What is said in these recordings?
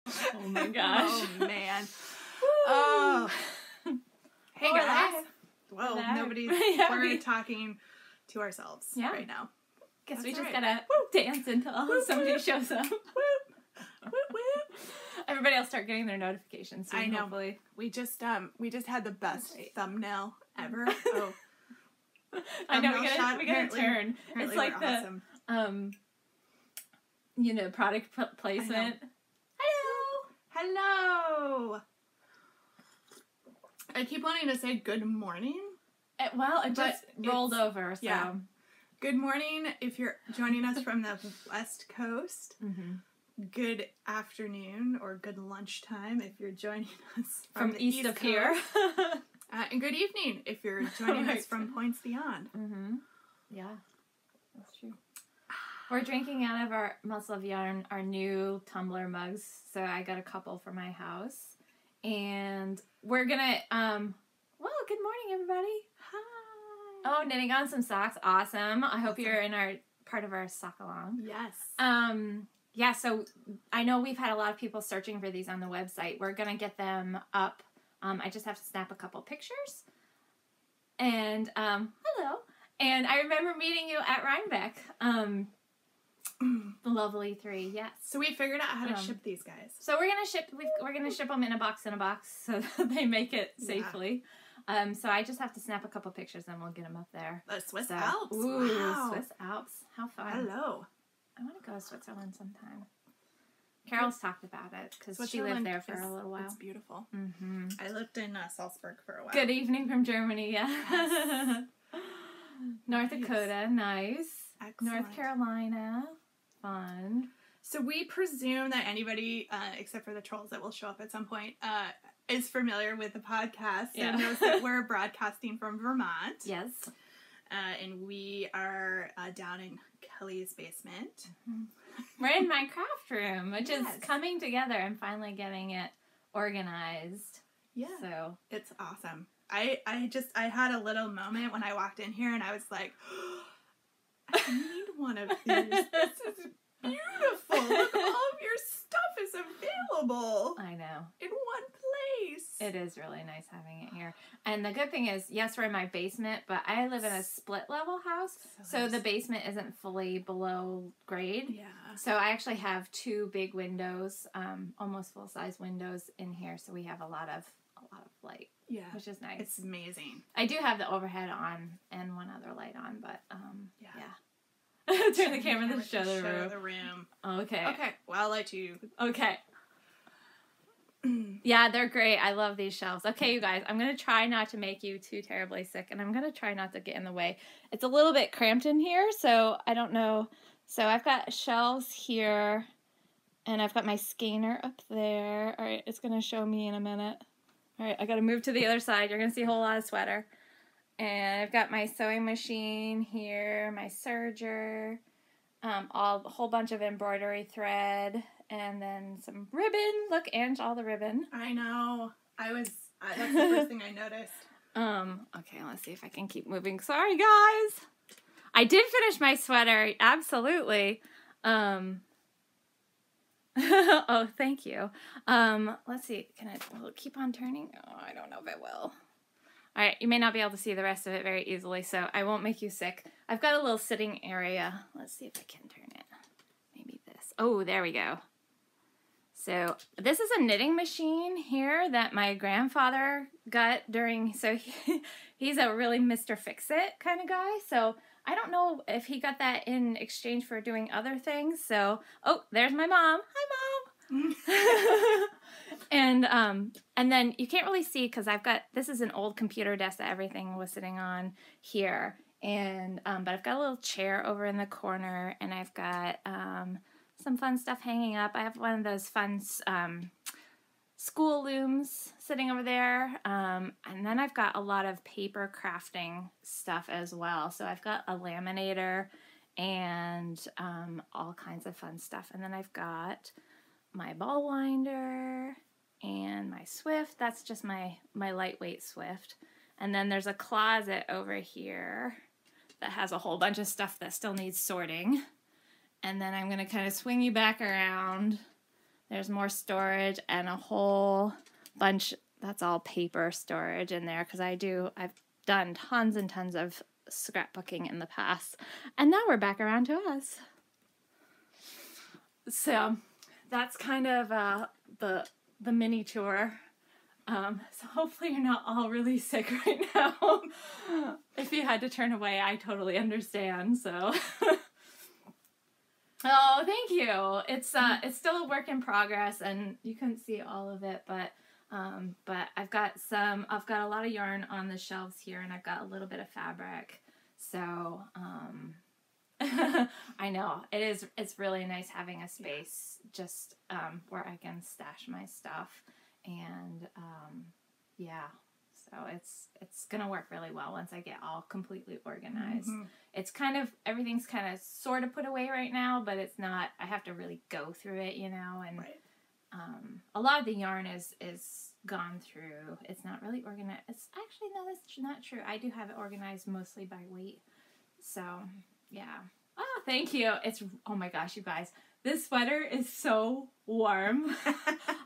Oh my gosh. Oh man. Oh. Hey Oh, we're guys. live. Whoa, We're live. nobody's. Yeah, we're we- talking to ourselves right now. Guess That's we just right. gotta dance until somebody shows up. Whoop, whoop. Everybody will start getting their notifications soon, I know. hopefully. We just had the best Right. thumbnail ever. Oh, I know, thumbnail shot. we gotta turn. Apparently It's like we're the, awesome. product placement. Hello. I keep wanting to say good morning. It But just rolled it's- over, so. yeah. Good morning if you're joining us from the West Coast. Mm-hmm. Good afternoon or good lunchtime if you're joining us From the east of here. Coast. And good evening if you're joining Right. us from points beyond. Mm-hmm. Yeah, that's true. We're drinking out of our Muscle of Yarn, our new tumbler mugs. So I got a couple for my house. And we're gonna, well, good morning, everybody. Hi. Oh, knitting on some socks. Awesome. I hope you're in our part of our sock along. Yes. Yeah, so I know we've had a lot of people searching for these on the website. We're gonna get them up. I just have to snap a couple pictures. And hello. And I remember meeting you at Rhinebeck. The lovely three, yes. So we figured out how to ship these guys. So we're gonna ship them in a box so that they make it safely. So I just have to snap a couple pictures and we'll get them up there. The Swiss So, Alps. Ooh, Wow. Swiss Alps. How fun. Hello. I want to go to Switzerland sometime. Carol's talked about it because she lived there for a little while. It's beautiful. Mm-hmm. I lived in Salzburg for a while. Good evening from Germany, yeah. Yes. North Nice. Dakota, nice. Excellent. North Carolina, fun. So we presume that anybody, except for the trolls that will show up at some point, is familiar with the podcast Yeah. and knows that we're broadcasting from Vermont. Yes. And we are down in Kelly's basement. We're in my craft room, which Yes. is coming together. I'm finally getting it organized. Yeah. So, It's awesome. I had a little moment when I walked in here and I was like, I need one of these. This is beautiful. Look, all of your stuff is available I know. in one place. It is really nice having it here. And the good thing is, yes, we're in my basement, but I live in a split level house. So nice. the basement isn't fully below grade. Yeah. So I actually have two big windows, almost full size windows in here. So we have a lot of light, Yeah. which is nice. It's amazing. I do have the overhead on and one other light on, but Yeah. Turn the camera to show the room. room. Okay. Okay. Well, I'll let you. Okay. Yeah, they're great. I love these shelves. Okay, you guys, I'm going to try not to make you too terribly sick, and I'm going to try not to get in the way. It's a little bit cramped in here, so I don't know. So I've got shelves here, and I've got my skeiner up there. All right, it's going to show me in a minute. All right, I got to move to the other side. You're going to see a whole lot of sweater. And I've got my sewing machine here, my serger, a whole bunch of embroidery thread, and then some ribbon. Look, Ange, all the ribbon. I know. That's the first thing I noticed. Okay, let's see if I can keep moving. Sorry, guys. I did finish my sweater, absolutely. Oh, thank you. Let's see, will it keep on turning? Oh, I don't know if it will. All right, you may not be able to see the rest of it very easily, so I won't make you sick. I've got a little sitting area. Let's see if I can turn it. Maybe this. Oh, there we go. So this is a knitting machine here that my grandfather got so he's a really Mr. Fix-It kind of guy. So I don't know if he got that in exchange for doing other things. So, oh, there's my mom. Hi, Mom. And then you can't really see because this is an old computer desk that everything was sitting on here. And, but I've got a little chair over in the corner and I've got, some fun stuff hanging up. I have one of those fun, school looms sitting over there. And then I've got a lot of paper crafting stuff as well. So I've got a laminator and, all kinds of fun stuff. And then I've got my ball winder and my Swift. That's just my lightweight Swift. And then there's a closet over here that has a whole bunch of stuff that still needs sorting. And then I'm going to kind of swing you back around. there's more storage and a whole bunch. That's all paper storage in there because I've done tons and tons of scrapbooking in the past. And now we're back around to us. So that's kind of the mini tour. So hopefully you're not all really sick right now. If you had to turn away, I totally understand. So, oh, thank you. It's still a work in progress, and you couldn't see all of it, but I've got a lot of yarn on the shelves here, and I've got a little bit of fabric. So, I know it's really nice having a space just where I can stash my stuff. And so it's gonna work really well once I get all completely organized. Mm-hmm. It's kind of everything's kind of sort of put away right now, but it's not. I have to really go through it, and right. A lot of the yarn is gone through. It's not really organized. It's actually no, that's not true. I do have it organized mostly by weight. So yeah. Oh, thank you. Oh my gosh, you guys. This sweater is so warm.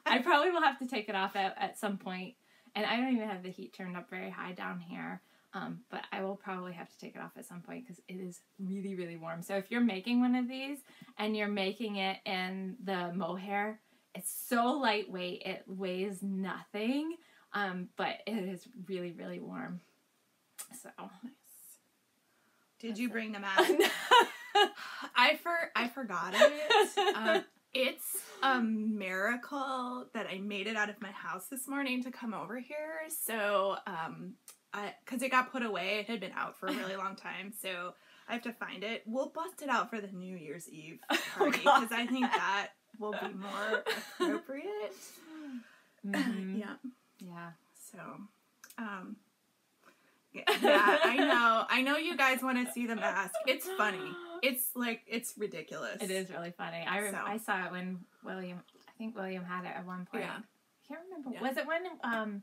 I probably will have to take it off at some point. And I don't even have the heat turned up very high down here. But I will probably have to take it off at some point because it is really, really warm. So if you're making one of these and you're making it in the mohair, it's so lightweight. It weighs nothing. But it is really, really warm. So nice. Did you bring the mask? I forgot it. It's a miracle that I made it out of my house this morning to come over here. So, because it got put away, it had been out for a really long time. So I have to find it. We'll bust it out for the New Year's Eve party because I think that will be more appropriate. Mm-hmm. Yeah. Yeah. So, yeah, I know you guys want to see the mask. It's funny. It's ridiculous. It is really funny. I saw it when I think William had it at one point. Yeah. I can't remember. Yeah. Was it when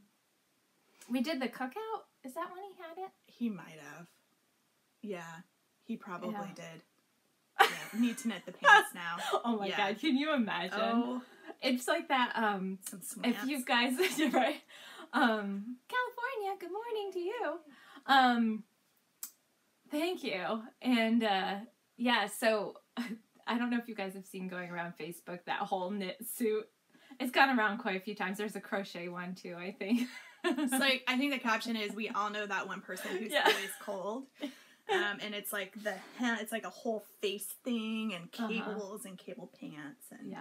we did the cookout? Is that when he had it? He might have. Yeah, he probably did. Yeah, need to knit the pants now. Oh my god, can you imagine? Oh. It's like that, some slants. If you guys, you're right. California, good morning to you. Thank you. And, so I don't know if you guys have seen going around Facebook, that whole knit suit. It's gone around quite a few times. There's a crochet one too, I think. It's like, I think the caption is, we all know that one person who's always cold. And it's like it's like a whole face thing and cables and cable pants and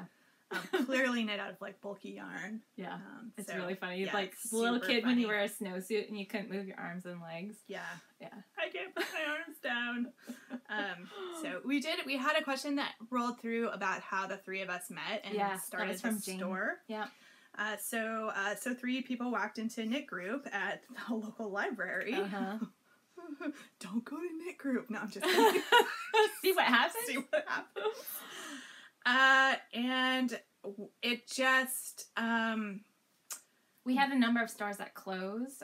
clearly knit out of like bulky yarn. Yeah, it's really funny. Yeah, like the little kid when you wear a snowsuit and you couldn't move your arms and legs. Yeah. I can't put my arms down. So we had a question that rolled through about how the three of us met and started the store. Yeah. So 3 people walked into knit group at the local library. Don't go to knit group. No, I'm just kidding. See what happens. And it just we had a number of stores that closed,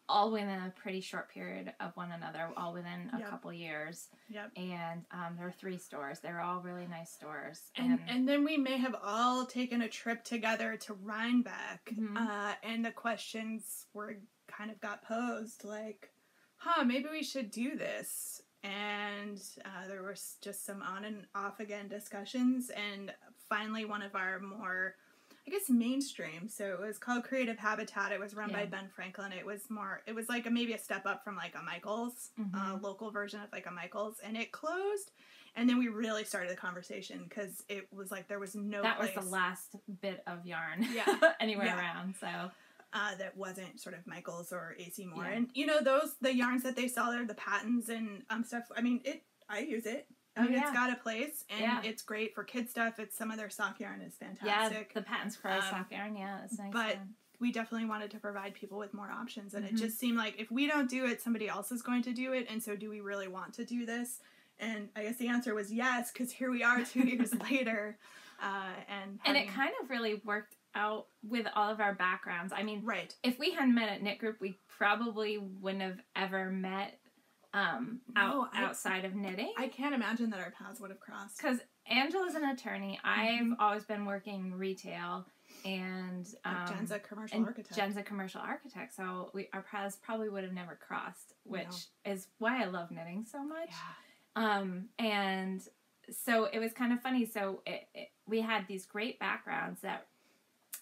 all within a pretty short period of one another, all within a couple years. Yep. And there were 3 stores. They were all really nice stores. And then we may have all taken a trip together to Rhinebeck, and the questions got posed like, maybe we should do this. And there was just some on and off again discussions, and finally one of our more, I guess, mainstream. So it was called Creative Habitat. It was run by Ben Franklin. It was like maybe a step up from like a Michaels, local version of like a Michaels, and it closed. And then we really started the conversation because it was like there was no That place. was the last bit of yarn anywhere around, so... that wasn't sort of Michaels or AC Moore. And, the yarns that they sell there, the patents and stuff, I mean, I use it. It's got a place, and it's great for kid stuff. It's some of their sock yarn is fantastic. Yeah, the Patents Pro sock yarn, it's nice. But we definitely wanted to provide people with more options, and it just seemed like if we don't do it, somebody else is going to do it, and so do we really want to do this? And I guess the answer was yes, because here we are 2 years later. And it kind of really worked out with all of our backgrounds. I mean, if we hadn't met at Knit Group, we probably wouldn't have ever met outside of knitting. I can't imagine that our paths would have crossed. Because Angela's an attorney. I've always been working retail, and Jen's a commercial architect. Jen's a commercial architect, so our paths probably would have never crossed, which is why I love knitting so much. Yeah. And so it was kind of funny. So we had these great backgrounds that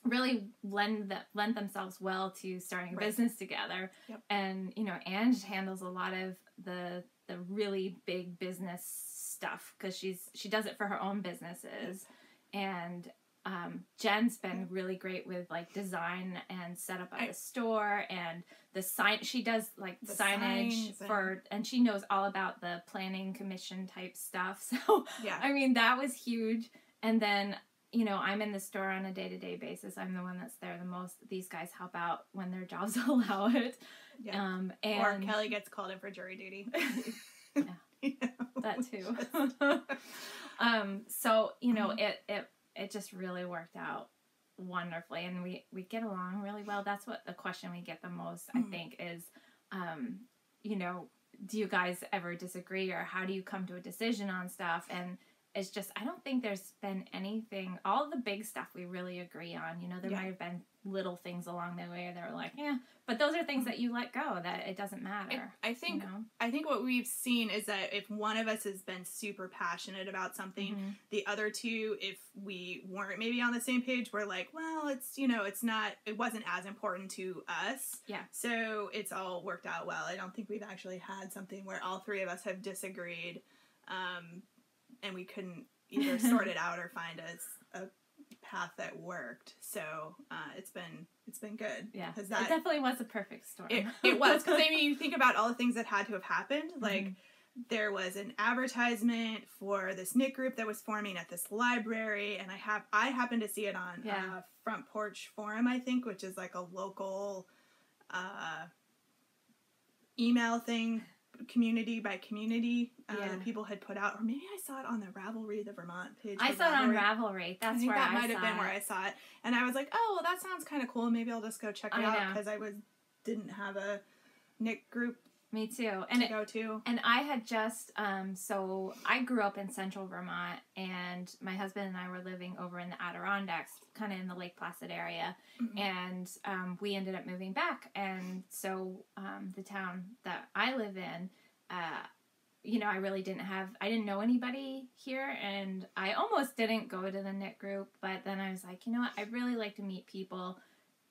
really lend themselves well to starting a business together. Yep. And Ange handles a lot of the really big business stuff because she does it for her own businesses. And Jen's been really great with like design and setup of the store and the sign. She does like the signage and she knows all about the planning commission type stuff. So I mean that was huge. And then I'm in the store on a day-to-day basis. I'm the one that's there the most. These guys help out when their jobs allow it. Yeah. Or Kelly gets called in for jury duty. That too. So it just really worked out wonderfully, and we get along really well. That's what the question we get the most, I think, is, do you guys ever disagree, or how do you come to a decision on stuff? And it's just, I don't think there's been anything, all the big stuff we really agree on. There might have been little things along the way that were like, but those are things that you let go, that it doesn't matter. I think what we've seen is that if one of us has been super passionate about something, the other two, if we weren't maybe on the same page, we're like, well, it's, it wasn't as important to us. Yeah. So it's all worked out well. I don't think we've actually had something where all three of us have disagreed, and we couldn't either sort it out or find a path that worked. So it's been good. Yeah, it definitely was a perfect storm. It was, because I mean, you think about all the things that had to have happened. Like there was an advertisement for this knit group that was forming at this library, and I happened to see it on Front Porch Forum, I think, which is like a local email thing. Community by community that people had put out, or maybe I saw it on the Ravelry, the Vermont page. I saw it on Ravelry. That's where that might have been where I saw it, and I was like, oh, well, that sounds kind of cool. Maybe I'll just go check it out, because I didn't have a knit group. Me too. And to go to. And I had just so I grew up in central Vermont, and my husband and I were living over in the Adirondacks, kind of in the Lake Placid area, and we ended up moving back. And so the town that I live in, I really I didn't know anybody here, and I almost didn't go to the knit group, but then I was like, you know what, I'd really like to meet people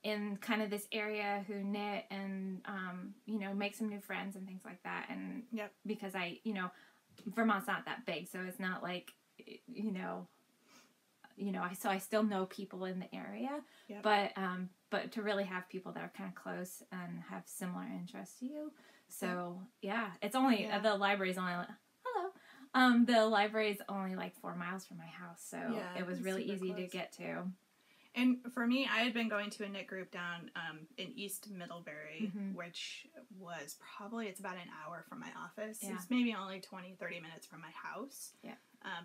in kind of this area who knit and, make some new friends and things like that. And because Vermont's not that big, so it's not like, so I still know people in the area, but to really have people that are kind of close and have similar interests to you. So it's only, the library's only, the library's only like 4 miles from my house. So it was really easy to get to. And for me, I had been going to a knit group down in East Middlebury, which was it's about an hour from my office. Yeah. It's maybe only 20, 30 minutes from my house. Yeah.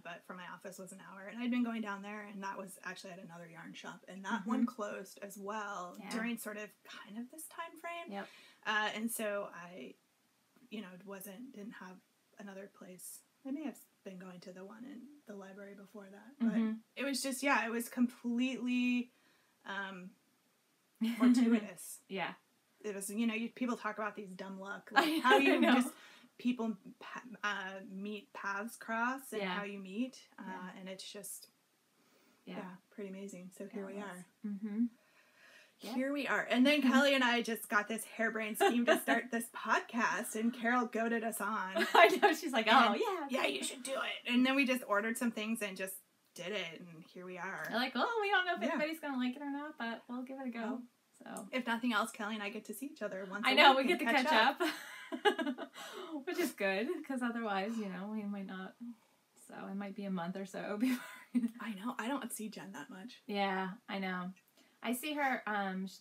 But from my office was an hour. And I'd been going down there, and that was actually at another yarn shop. And that one closed as well during sort of kind of this time frame. Yep. And so I, didn't have another place. I may have been going to the one in the library before that, but it was just, it was completely fortuitous. Yeah. It was, people talk about these dumb luck, like how you just, people meet, paths cross, and how you meet, and it's just, pretty amazing. So here we are. Mm-hmm. Here we are. And then Kelly and I just got this harebrained scheme to start this podcast, and Carol goaded us on. I know. She's like, yeah, you should do it. And then we just ordered some things and just did it, and here we are. We're like, we don't know if anybody's going to like it or not, but we'll give it a go. So, if nothing else, Kelly and I get to see each other once a week. I know, we get to catch up. Which is good, because otherwise, we might not. So it might be a month or so before. I know. I don't see Jen that much. Yeah, I know. I see her,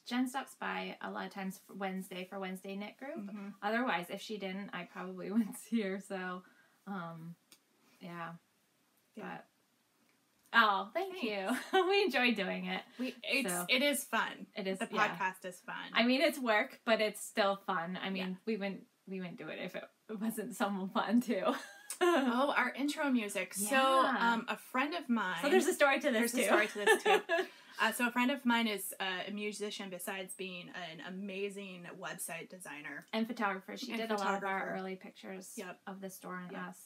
Jen stops by a lot of times for Wednesday knit group. Mm-hmm. Otherwise, if she didn't, I probably wouldn't see her. So, But, thank you. We enjoy doing it. It is fun. It is. The podcast is fun. I mean, it's work, but it's still fun. I mean, we wouldn't do it if it wasn't some fun too. Oh, our intro music. Yeah. So, a friend of mine. So there's a story to this, There's a story to this, too. So a friend of mine is a musician besides being an amazing website designer. And photographer. She And did a lot of our photographer. early pictures of the store and us.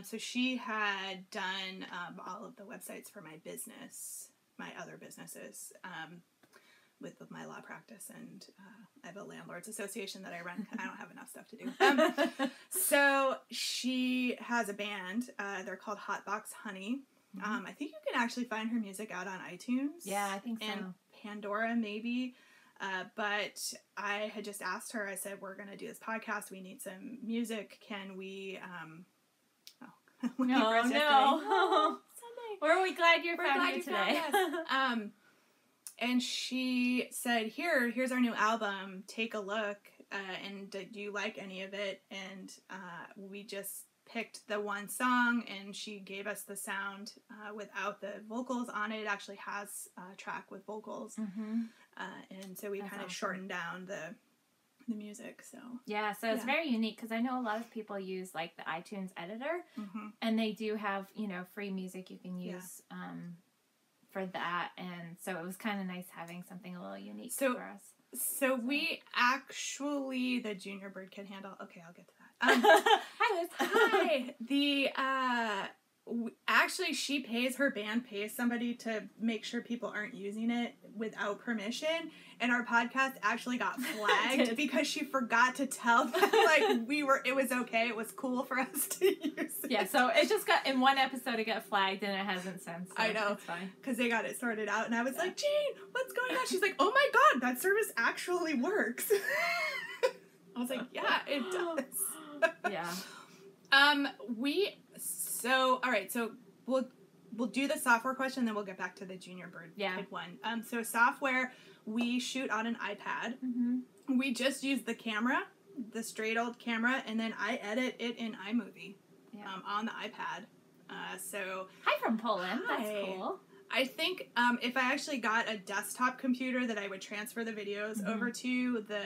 So she had done all of the websites for my business, my other businesses, with my law practice, and I have a landlords association that I run. I don't have enough stuff to do. So she has a band. They're called Hotbox Honey. I think you can actually find her music out on iTunes. Yeah, I think so. And Pandora, maybe. But I had just asked her, I said, we're going to do this podcast. We need some music. Can we... Oh, no. Sunday. We're glad you found here today. And she said, here's our new album. Take a look. And do you like any of it? And we just picked the one song, and she gave us the sound without the vocals on it. It actually has a track with vocals. Mm-hmm. And so we kind of shortened down the music. So yeah, so it's very unique because I know a lot of people use like the iTunes editor, and they do have free music you can use for that, and so it was kind of nice having something a little unique for us. So we actually, the Junior Bird Kid handle. Okay, I'll get to that. Hi, Liz. Hi. Actually, her band pays somebody to make sure people aren't using it without permission, and our podcast actually got flagged because she forgot to tell them it was okay, it was cool for us to use it. Yeah, so it just got in one episode, it got flagged, and it hasn't since. So I know, it's fine because they got it sorted out, and I was like, Jane, what's going on? She's like, oh my god, that service actually works. I was like, yeah, it does. Yeah. So all right, so we'll do the software question, then we'll get back to the Junior Bird Kid one. So software, we shoot on an iPad. Mm-hmm. We just use the camera, the straight old camera, and then I edit it in iMovie on the iPad. Hi from Poland. That's cool. I think if I actually got a desktop computer that I would transfer the videos over to, the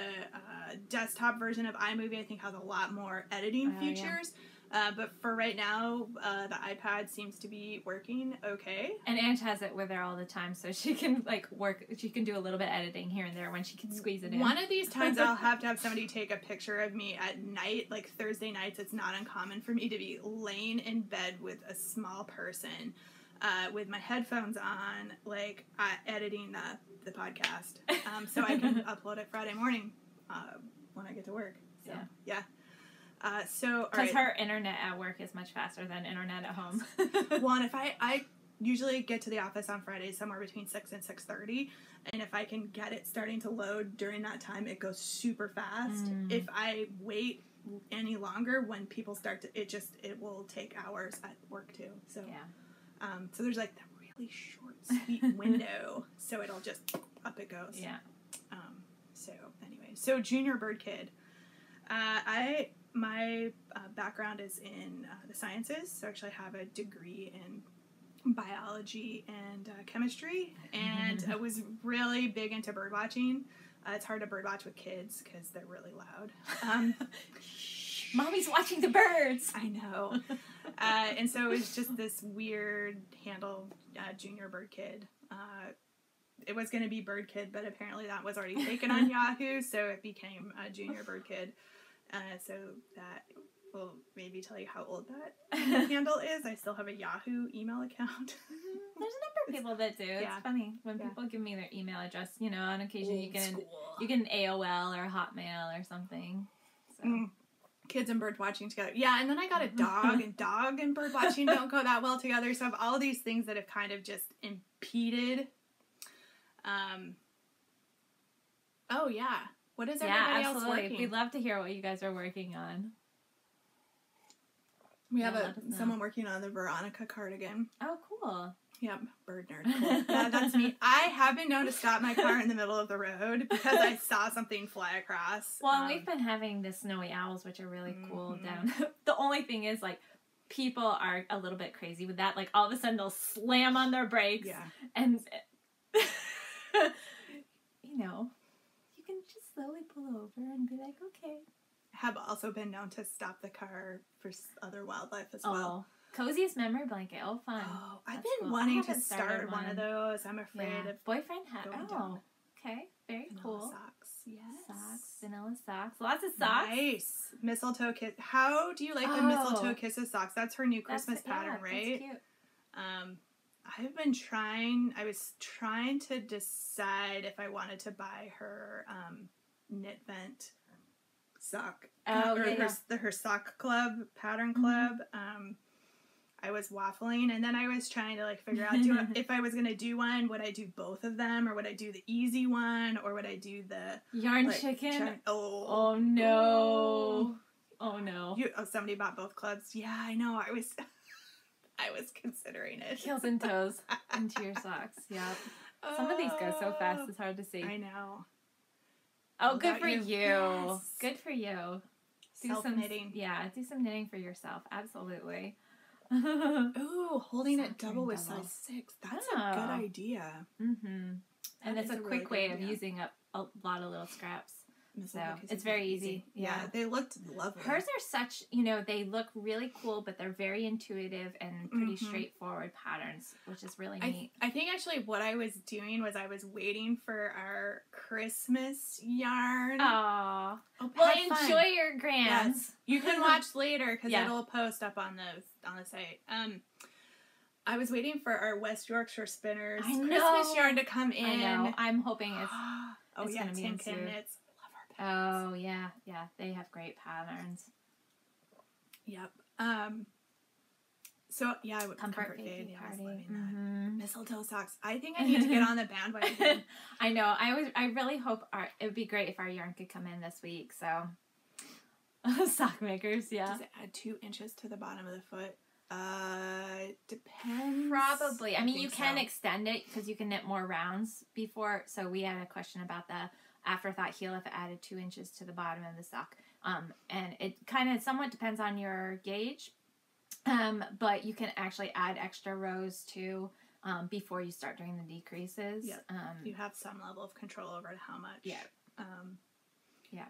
desktop version of iMovie I think has a lot more editing features. But for right now, the iPad seems to be working okay. And Ange has it with her all the time, so she can work. She can do a little bit of editing here and there when she can squeeze it in. One of these times, I'll have to have somebody take a picture of me at night, like Thursday nights. It's not uncommon for me to be laying in bed with a small person, with my headphones on, editing the podcast, so I can upload it Friday morning when I get to work. So, yeah. Because her internet at work is much faster than internet at home. Well, and if I usually get to the office on Fridays somewhere between 6 and 6:30, and if I can get it starting to load during that time, it goes super fast. If I wait any longer, when people start to, it will take hours at work too. So so there's that really short, sweet window. So it'll just up it goes. Yeah. So anyway, Junior Bird Kid. My background is in the sciences, so actually I have a degree in biology and chemistry, and I was really big into bird watching. It's hard to bird watch with kids because they're really loud. Mommy's watching the birds! I know. And so it was just this weird handle, Junior Bird Kid. It was going to be Bird Kid, but apparently that was already taken on Yahoo, so it became Junior Bird Kid. So that will maybe tell you how old that handle is. I still have a Yahoo email account. There's a number of people that do. It's funny when people give me their email address. On occasion you get an AOL or a Hotmail or something. So. Kids and bird watching together. Yeah, and then I got a dog, and dog and bird watching don't go that well together. So I have all these things that have kind of just impeded. Oh yeah. What is everybody else working? We'd love to hear what you guys are working on. We have someone working on the Veronica cardigan. Oh, cool. Yep, bird nerd. Cool. That's me. I have been known to stop my car in the middle of the road because I saw something fly across. Well, we've been having the snowy owls, which are really cool down. The only thing is, people are a little bit crazy with that. All of a sudden, they'll slam on their brakes. Yeah. And, you can just slowly pull over and be like, okay. have also been known to stop the car for other wildlife as well. Coziest memory blanket. Oh, fun. Oh, I've That's been cool. wanting I to haven't started start one of those. I'm afraid of boyfriend had. going Oh, down. okay. Very vanilla cool. socks. Yes. Socks, vanilla socks. Lots of socks. Nice. Mistletoe kiss. How do you like the mistletoe kisses socks? That's her new Christmas pattern, right? That's cute. I was trying to decide if I wanted to buy her Knit Vent sock. Her sock club, pattern club. I was waffling, and then I was trying to like figure out if I was gonna do one, would I do both of them, or would I do the easy one, or would I do the yarn chicken? Oh no! Oh no! Somebody bought both clubs. Yeah, I know. I was considering it. Heels and toes into your socks. Yeah. Some of these go so fast; it's hard to see. I know. Oh, good for you! Yes. Good for you. Self-knitting. Yeah, do some knitting for yourself. Absolutely. Ooh, holding it double with size 6. That's a good idea. Mm-hmm. And it's a quick way of using up a lot of little scraps. So it's very easy. Yeah, they looked lovely. Hers are such, they look really cool, but they're very intuitive and pretty straightforward patterns, which is really neat. I think actually what I was doing was I was waiting for our Christmas yarn. Aww. Well, enjoy your grands. Yes. You can watch later because it'll post up on the site. I was waiting for our West Yorkshire Spinners Christmas yarn to come in. I know. I'm hoping it's going to be in soon. Knits. Oh, yeah. Yeah, they have great patterns. Yep. So, yeah, I would Comfort Fade. Yeah, I was loving that. Mistletoe socks. I think I need to get on the bandwagon. I know. I really hope it would be great if our yarn could come in this week, so. Sock makers, yeah. Does it add 2 inches to the bottom of the foot? Depends. Probably. I mean, you can extend it because you can knit more rounds before. So we had a question about the afterthought heel if it added 2 inches to the bottom of the sock. And it kind of somewhat depends on your gauge. But you can actually add extra rows too before you start doing the decreases. Yeah. You have some level of control over how much. Yeah. Yeah.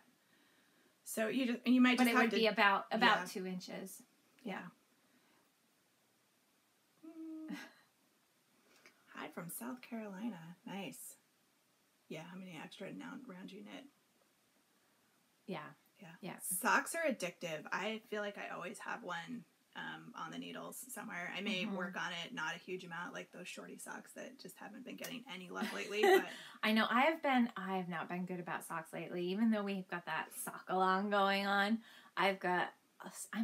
So you might just but it would be about 2 inches. Yeah. Hi from South Carolina. Nice. Yeah, how many extra rounds you knit? Yeah. Socks are addictive. I feel like I always have one on the needles somewhere. I may work on it, not a huge amount, like those shorty socks that just haven't been getting any love lately. But I know I have not been good about socks lately. Even though we've got that sock along going on, I'm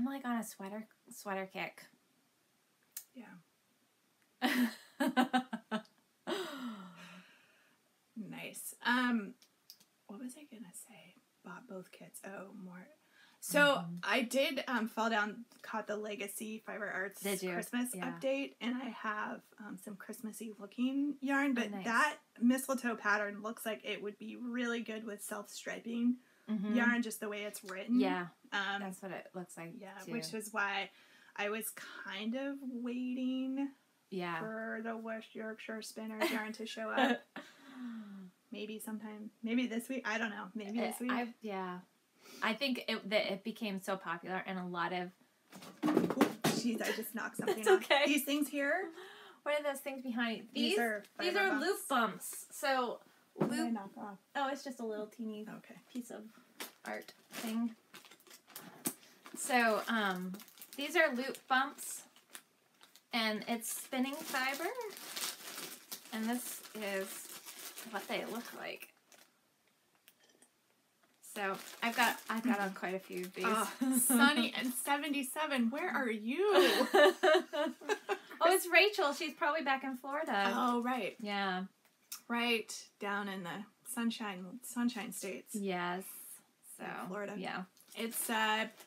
like on a sweater kick. Yeah. Nice. What was I gonna say? Bought both kits. Oh, more. So I did caught the Legacy Fiber Arts Christmas update, and I have some Christmassy looking yarn, but that mistletoe pattern looks like it would be really good with self-striping yarn, just the way it's written. Yeah, that's what it looks like. Yeah, too. which is why I was kind of waiting. Yeah. For the West Yorkshire Spinners yarn to show up. Maybe sometime. Maybe this week. I don't know. Maybe this week. I think it became so popular and a lot of... Jeez, I just knocked something It's off. Okay. These things here? What are those things behind? These are bumps. loop bumps. So, what did I knock off? Oh, it's just a little teeny piece of art thing. So, these are loop bumps. And it's spinning fiber. And this is what they look like. So I've got on quite a few of these. Sunny and 77, where are you? Oh, it's Rachel. She's probably back in Florida. Oh, right. Yeah. Right down in the sunshine states. Yes. So Florida. Yeah. It's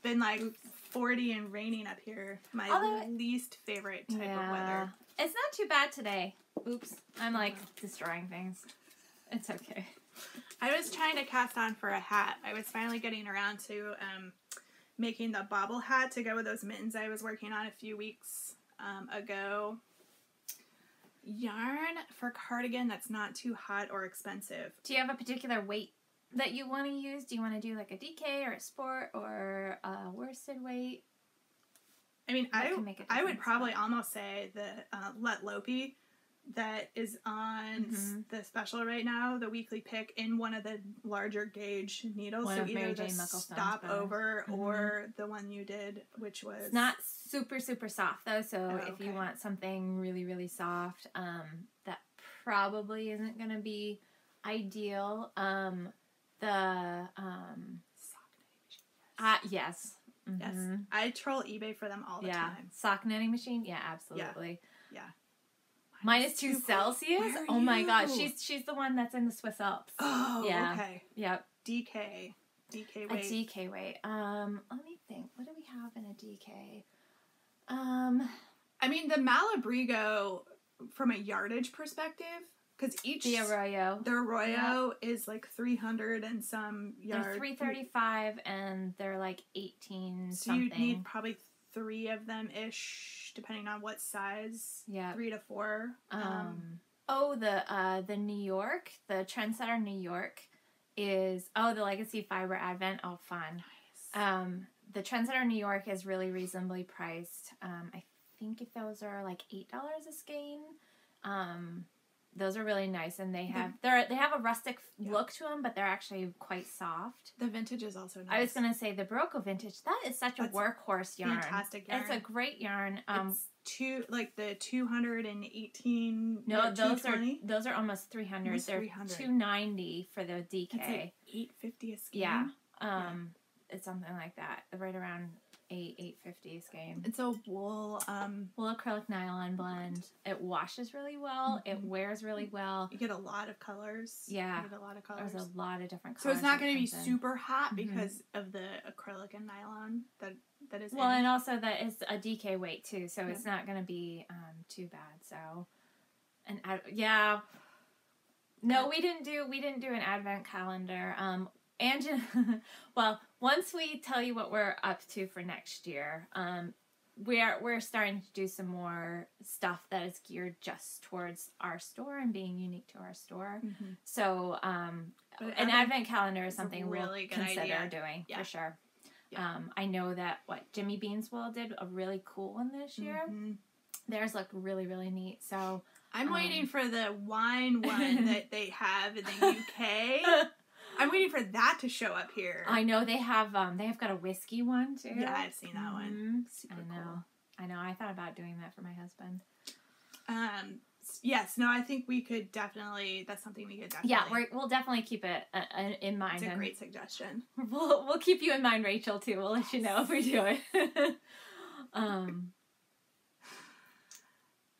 been like 40 and raining up here. My least favorite type of weather. It's not too bad today. Oops. I'm like destroying things. It's okay. I was trying to cast on for a hat. I was finally getting around to making the bobble hat to go with those mittens I was working on a few weeks ago. Yarn for cardigan that's not too hot or expensive. Do you have a particular weight that you want to use? Do you want to do like a DK or a sport or a worsted weight? I mean, I would probably almost say the Let Lopi that is on the special right now, the weekly pick in one of the larger gauge needles. One so of either Mary the Jane Mucklestone's stop bows. over or the one you did, which was It's not super soft though. So Oh, if you okay. want something really soft, that probably isn't going to be ideal. The sock knitting machine. yes. Yes, Mhm. I troll eBay for them all the time. Sock knitting machine. Yeah, absolutely. Yeah. -2 Celsius. Where are Oh my God, you? she's the one that's in the Swiss Alps. Oh, Yeah. okay. Yep. DK A weight. DK weight. Let me think. What do we have in a DK? I mean, the Malabrigo, from a yardage perspective, because The Arroyo. is like 300 and some yards. They're 335 and they're like 18 So something. you'd need probably 3 of them ish, depending on what size. Yeah. 3 to 4. The New York, the Trendsetter New York is the Legacy Fiber Advent. Oh, fun. Nice. The Trendsetter New York is really reasonably priced. I think if those are like $8 a skein. Those are really nice, and they have a rustic look to them, but they're actually quite soft. The vintage is also nice. I was gonna say the Barocco vintage. That is such a workhorse yarn. Fantastic yarn. It's a great yarn. It's the 218. No, those 220? are almost 300. Almost They're 300. 290 for the DK. It's like $850 a skein. Yeah. It's something like that. Right around $850 a skein. It's a wool acrylic nylon blend. It washes really well. It wears really well. You get a lot of colors. Yeah. You get a lot of colors. There's a lot of different So colors. it's not going to be that comes in. super hot because of the acrylic and nylon that is Well, in. and also that is a DK weight too, so it's not going to be too bad. So, and no, we didn't do an advent calendar. Well, once we tell you what we're up to for next year, we're starting to do some more stuff that is geared just towards our store and being unique to our store. Mm-hmm. So, an advent calendar is something really we'll good consider idea. doing for sure. Yeah. I know that Jimmy Beanswell did a really cool one this year. Mm-hmm. Theirs looked really, really neat. So I'm waiting for the wine one that they have in the UK. I'm waiting for that to show up here. I know they have got a whiskey one too. Yeah, I've seen that one. Super cool. I know. I thought about doing that for my husband. Yes. No, I think we could definitely. That's something we could definitely. Yeah, we'll definitely keep it in mind. It's a great suggestion. We'll keep you in mind, Rachel, too. We'll let you know if we do it.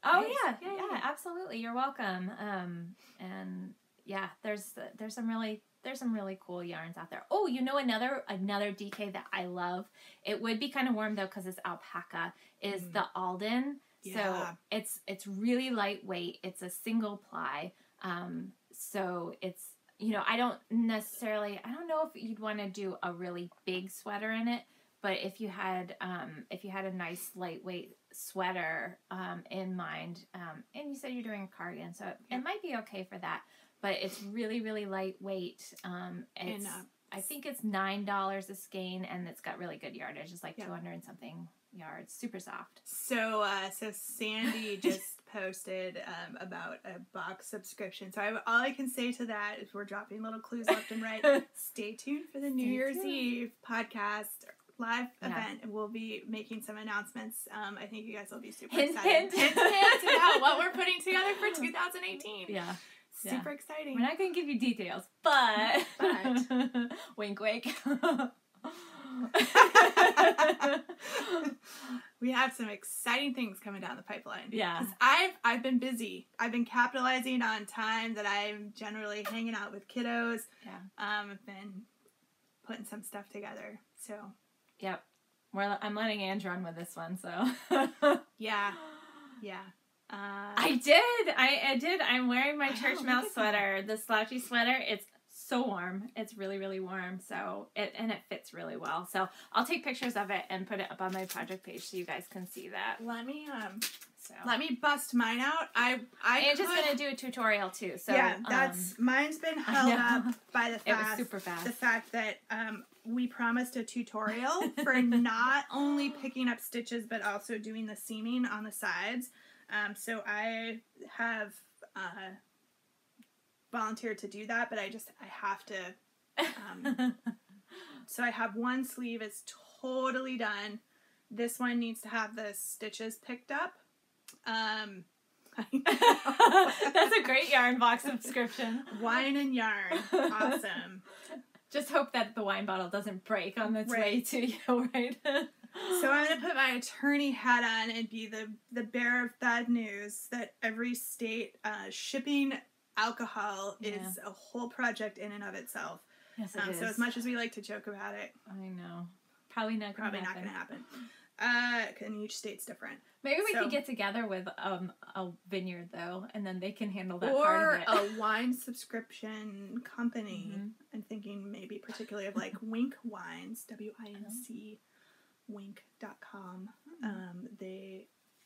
Oh Nice. yeah, absolutely. You're welcome. And yeah, there's some really cool yarns out there. Oh, you know another DK that I love. It would be kind of warm though because it's alpaca. Is the Alden. Yeah. So it's really lightweight. It's a single ply. So it's I don't know if you'd want to do a really big sweater in it, but if you had a nice lightweight sweater in mind, and you said you're doing a cardigan, so it might be okay for that. But it's really, really lightweight. I think it's $9 a skein, and it's got really good yardage. It's like 200 and something yards. Super soft. So Sandy just posted about a box subscription. So all I can say to that is we're dropping little clues left and right. Stay tuned for the New Year's Eve podcast live event, and we'll be making some announcements. I think you guys will be super excited. Hint about what we're putting together for 2018. Yeah. Super exciting. We're not going to give you details, but wink, wink. We have some exciting things coming down the pipeline. Yeah. 'Cause I've been busy. I've been capitalizing on time that I'm generally hanging out with kiddos. Yeah. I've been putting some stuff together. So. Yep. I'm letting Ange run with this one, so. Yeah. I did. I'm wearing my church mouse sweater, the slouchy sweater. It's so warm. It's really, really warm. So it fits really well. So I'll take pictures of it and put it up on my project page so you guys can see that. Let me So let me bust mine out. Angie's gonna do a tutorial too. So yeah, that's mine's been held up by the it was super fast. The fact that we promised a tutorial for not only picking up stitches but also doing the seaming on the sides. So I have volunteered to do that, but I have to. So I have one sleeve is totally done. This one needs to have the stitches picked up. That's a great yarn box subscription. Wine and yarn. Awesome. Just hope that the wine bottle doesn't break on its way to you, right? So I'm going to put my attorney hat on and be the bearer of bad news that every state shipping alcohol is a whole project in and of itself. Yes, it is. So as much as we like to joke about it, I know. Probably not going to happen. And each state's different. Maybe we could get together with a vineyard, though, and then they can handle that part of it. Or a wine subscription company. Mm-hmm. I'm thinking maybe particularly of like Winc Wines, WINC, winc.com.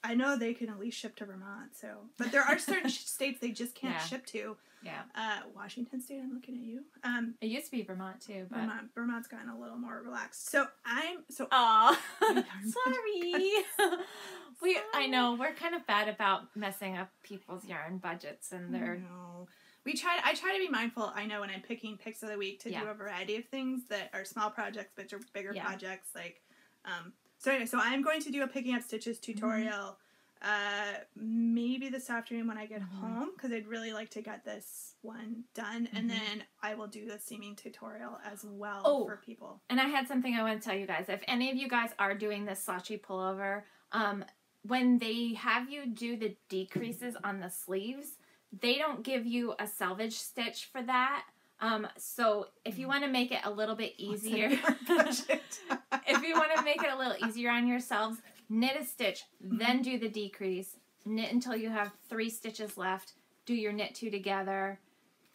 I know they can at least ship to Vermont, but there are certain states they just can't ship to. Yeah. Washington State, I'm looking at you. It used to be Vermont too, but Vermont's gotten a little more relaxed. So Aw. Sorry. I know we're kind of bad about messing up people's yarn budgets and their. No. I try to be mindful. I know when I'm picking picks of the week to do a variety of things that are small projects, but are bigger projects. Like, so anyway, so I'm going to do a picking up stitches tutorial. Maybe this afternoon when I get home, because I'd really like to get this one done, and then I will do the seaming tutorial as well for people. And I had something I want to tell you guys. If any of you guys are doing this slouchy pullover, when they have you do the decreases on the sleeves, they don't give you a selvage stitch for that. So if you want to make it a little bit easier, if you want to make it a little easier on yourselves, knit a stitch, then do the decrease, knit until you have 3 stitches left, do your knit 2 together,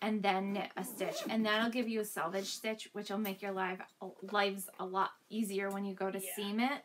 and then knit a stitch. And that'll give you a selvage stitch, which will make your lives a lot easier when you go to seam it,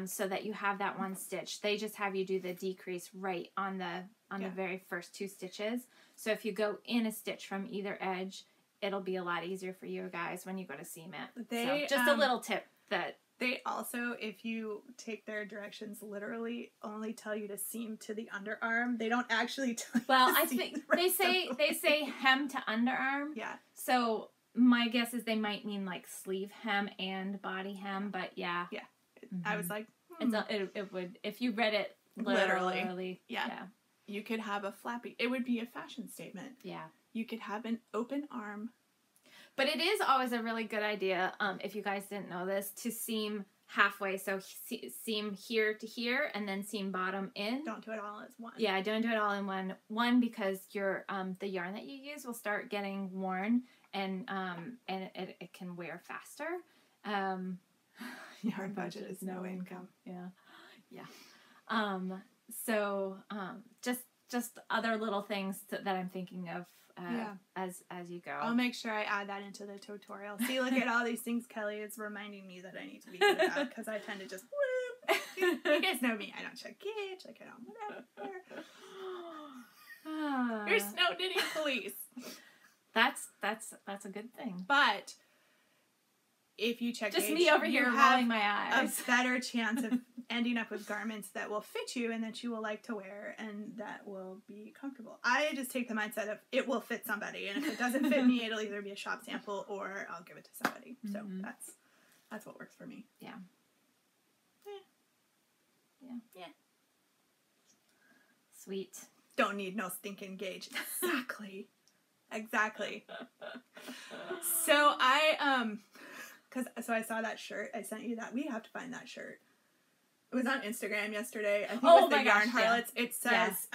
so that you have that one stitch. They just have you do the decrease right on the very first 2 stitches. So if you go in a stitch from either edge, it'll be a lot easier for you guys when you go to seam it. So just a little tip that... They also, if you take their directions literally, only tell you to seam to the underarm. They don't actually tell you I think they say hem to underarm. Yeah. So my guess is they might mean like sleeve hem and body hem, but yeah. Yeah. I was like, it would, if you read it literally. Yeah. You could have a flappy. It would be a fashion statement. Yeah. You could have an open arm. But it is always a really good idea, if you guys didn't know this, to seam halfway. So seam here to here, and then seam bottom in. Don't do it all as one. Yeah, don't do it all in one. One, because your the yarn that you use will start getting worn, and it can wear faster. Yarn budget is no income. Yeah. So just other little things that I'm thinking of. As you go. I'll make sure I add that into the tutorial. See, look at all these things Kelly is reminding me that I need to be good at, because I tend to just whoop. You guys know me. I don't check gauge. Like, I don't whatever. You're snow knitting police. That's a good thing. But if you check just gauge, me over here rolling my eyes. A better chance of ending up with garments that will fit you and that you will like to wear and that will be comfortable. I just take the mindset of it will fit somebody, and if it doesn't fit me, it'll either be a shop sample or I'll give it to somebody. So that's what works for me. Yeah. Sweet. Don't need no stinking gauge. Exactly. So so I saw that shirt. I sent you that. We have to find that shirt. It was on Instagram yesterday. I think it was the Yarn Harlots. It says,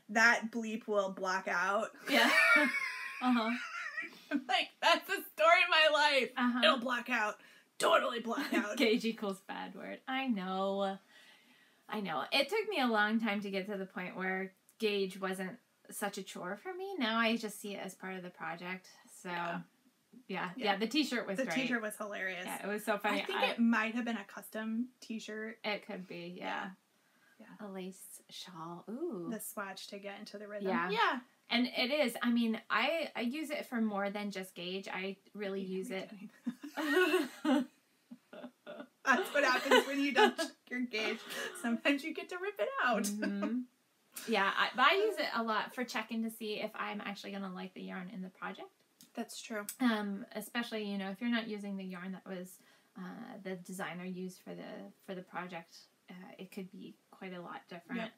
that bleep will block out. Yeah. I'm like, that's the story of my life. It'll block out. Totally block out. Gauge equals bad word. I know. It took me a long time to get to the point where gauge wasn't such a chore for me. Now I just see it as part of the project. So... Yeah, the t-shirt was great. The t-shirt was hilarious. Yeah, it was so funny. I think it might have been a custom t-shirt. It could be, yeah. Yeah. A lace shawl. Ooh. The swatch to get into the rhythm. Yeah. Yeah. And it is. I mean, I use it for more than just gauge. I really use it. That's what happens when you don't check your gauge. Sometimes you get to rip it out. Mm-hmm. Yeah, but I use it a lot for checking to see if I'm actually going to like the yarn in the project. That's true. Especially, you know, if you're not using the yarn that was the designer used for the project, it could be quite a lot different. Yep.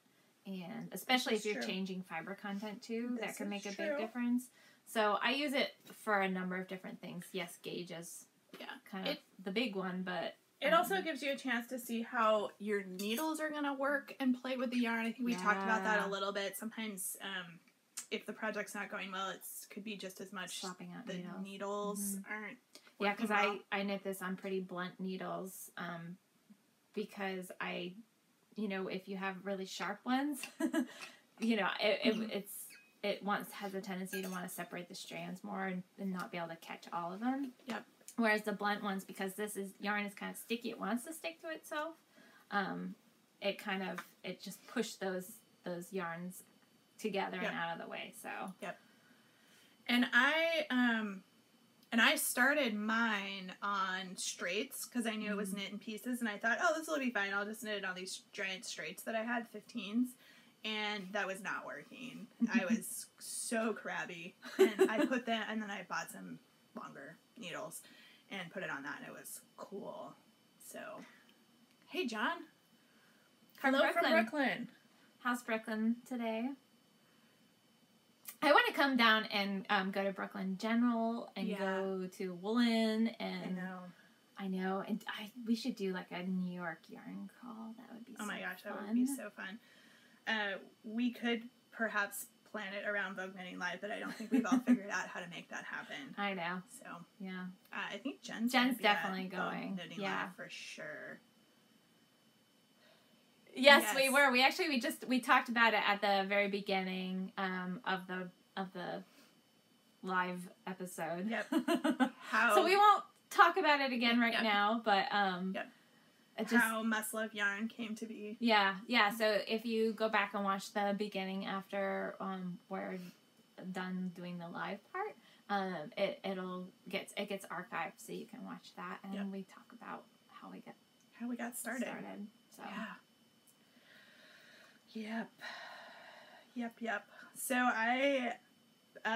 And especially That's if you're true. changing fiber content too, that This can make a is big true. difference. So I use it for a number of different things. Yes, gauge is kind of the big one, but it also gives you a chance to see how your needles are going to work and play with the yarn. I think we talked about that a little bit. Sometimes if the project's not going well, it could be just as much swapping out the needles aren't. Yeah, because well. I knit this on pretty blunt needles because you know, if you have really sharp ones, you know, it has a tendency to want to separate the strands more and not be able to catch all of them. Yep. Whereas the blunt ones, because yarn is kind of sticky, it wants to stick to itself. It just pushed those yarns together and out of the way. So. Yep. And I started mine on straights because I knew it was knit in pieces, and I thought, oh, this will be fine. I'll just knit it on these giant straights that I had, 15s, and that was not working. I was so crabby, and I put that, and then I bought some longer needles and put it on that, and it was cool. So, hey, John. From Brooklyn. How's Brooklyn today? I want to come down and go to Brooklyn General and go to Woolen and I know, and we should do like a New York yarn crawl. That would be oh my gosh, that would be so fun. We could perhaps plan it around Vogue Knitting Live, but I don't think we've all figured out how to make that happen. I know. So yeah, I think Jen's definitely going. Vogue Knitting Live for sure. Yes, we were. We talked about it at the very beginning of the live episode. Yep. So we won't talk about it again now, but how Muscle of Yarn came to be. Yeah. So if you go back and watch the beginning after we're done doing the live part, it gets archived, so you can watch that, and we talk about how we got started. So. Yeah. Yep. So I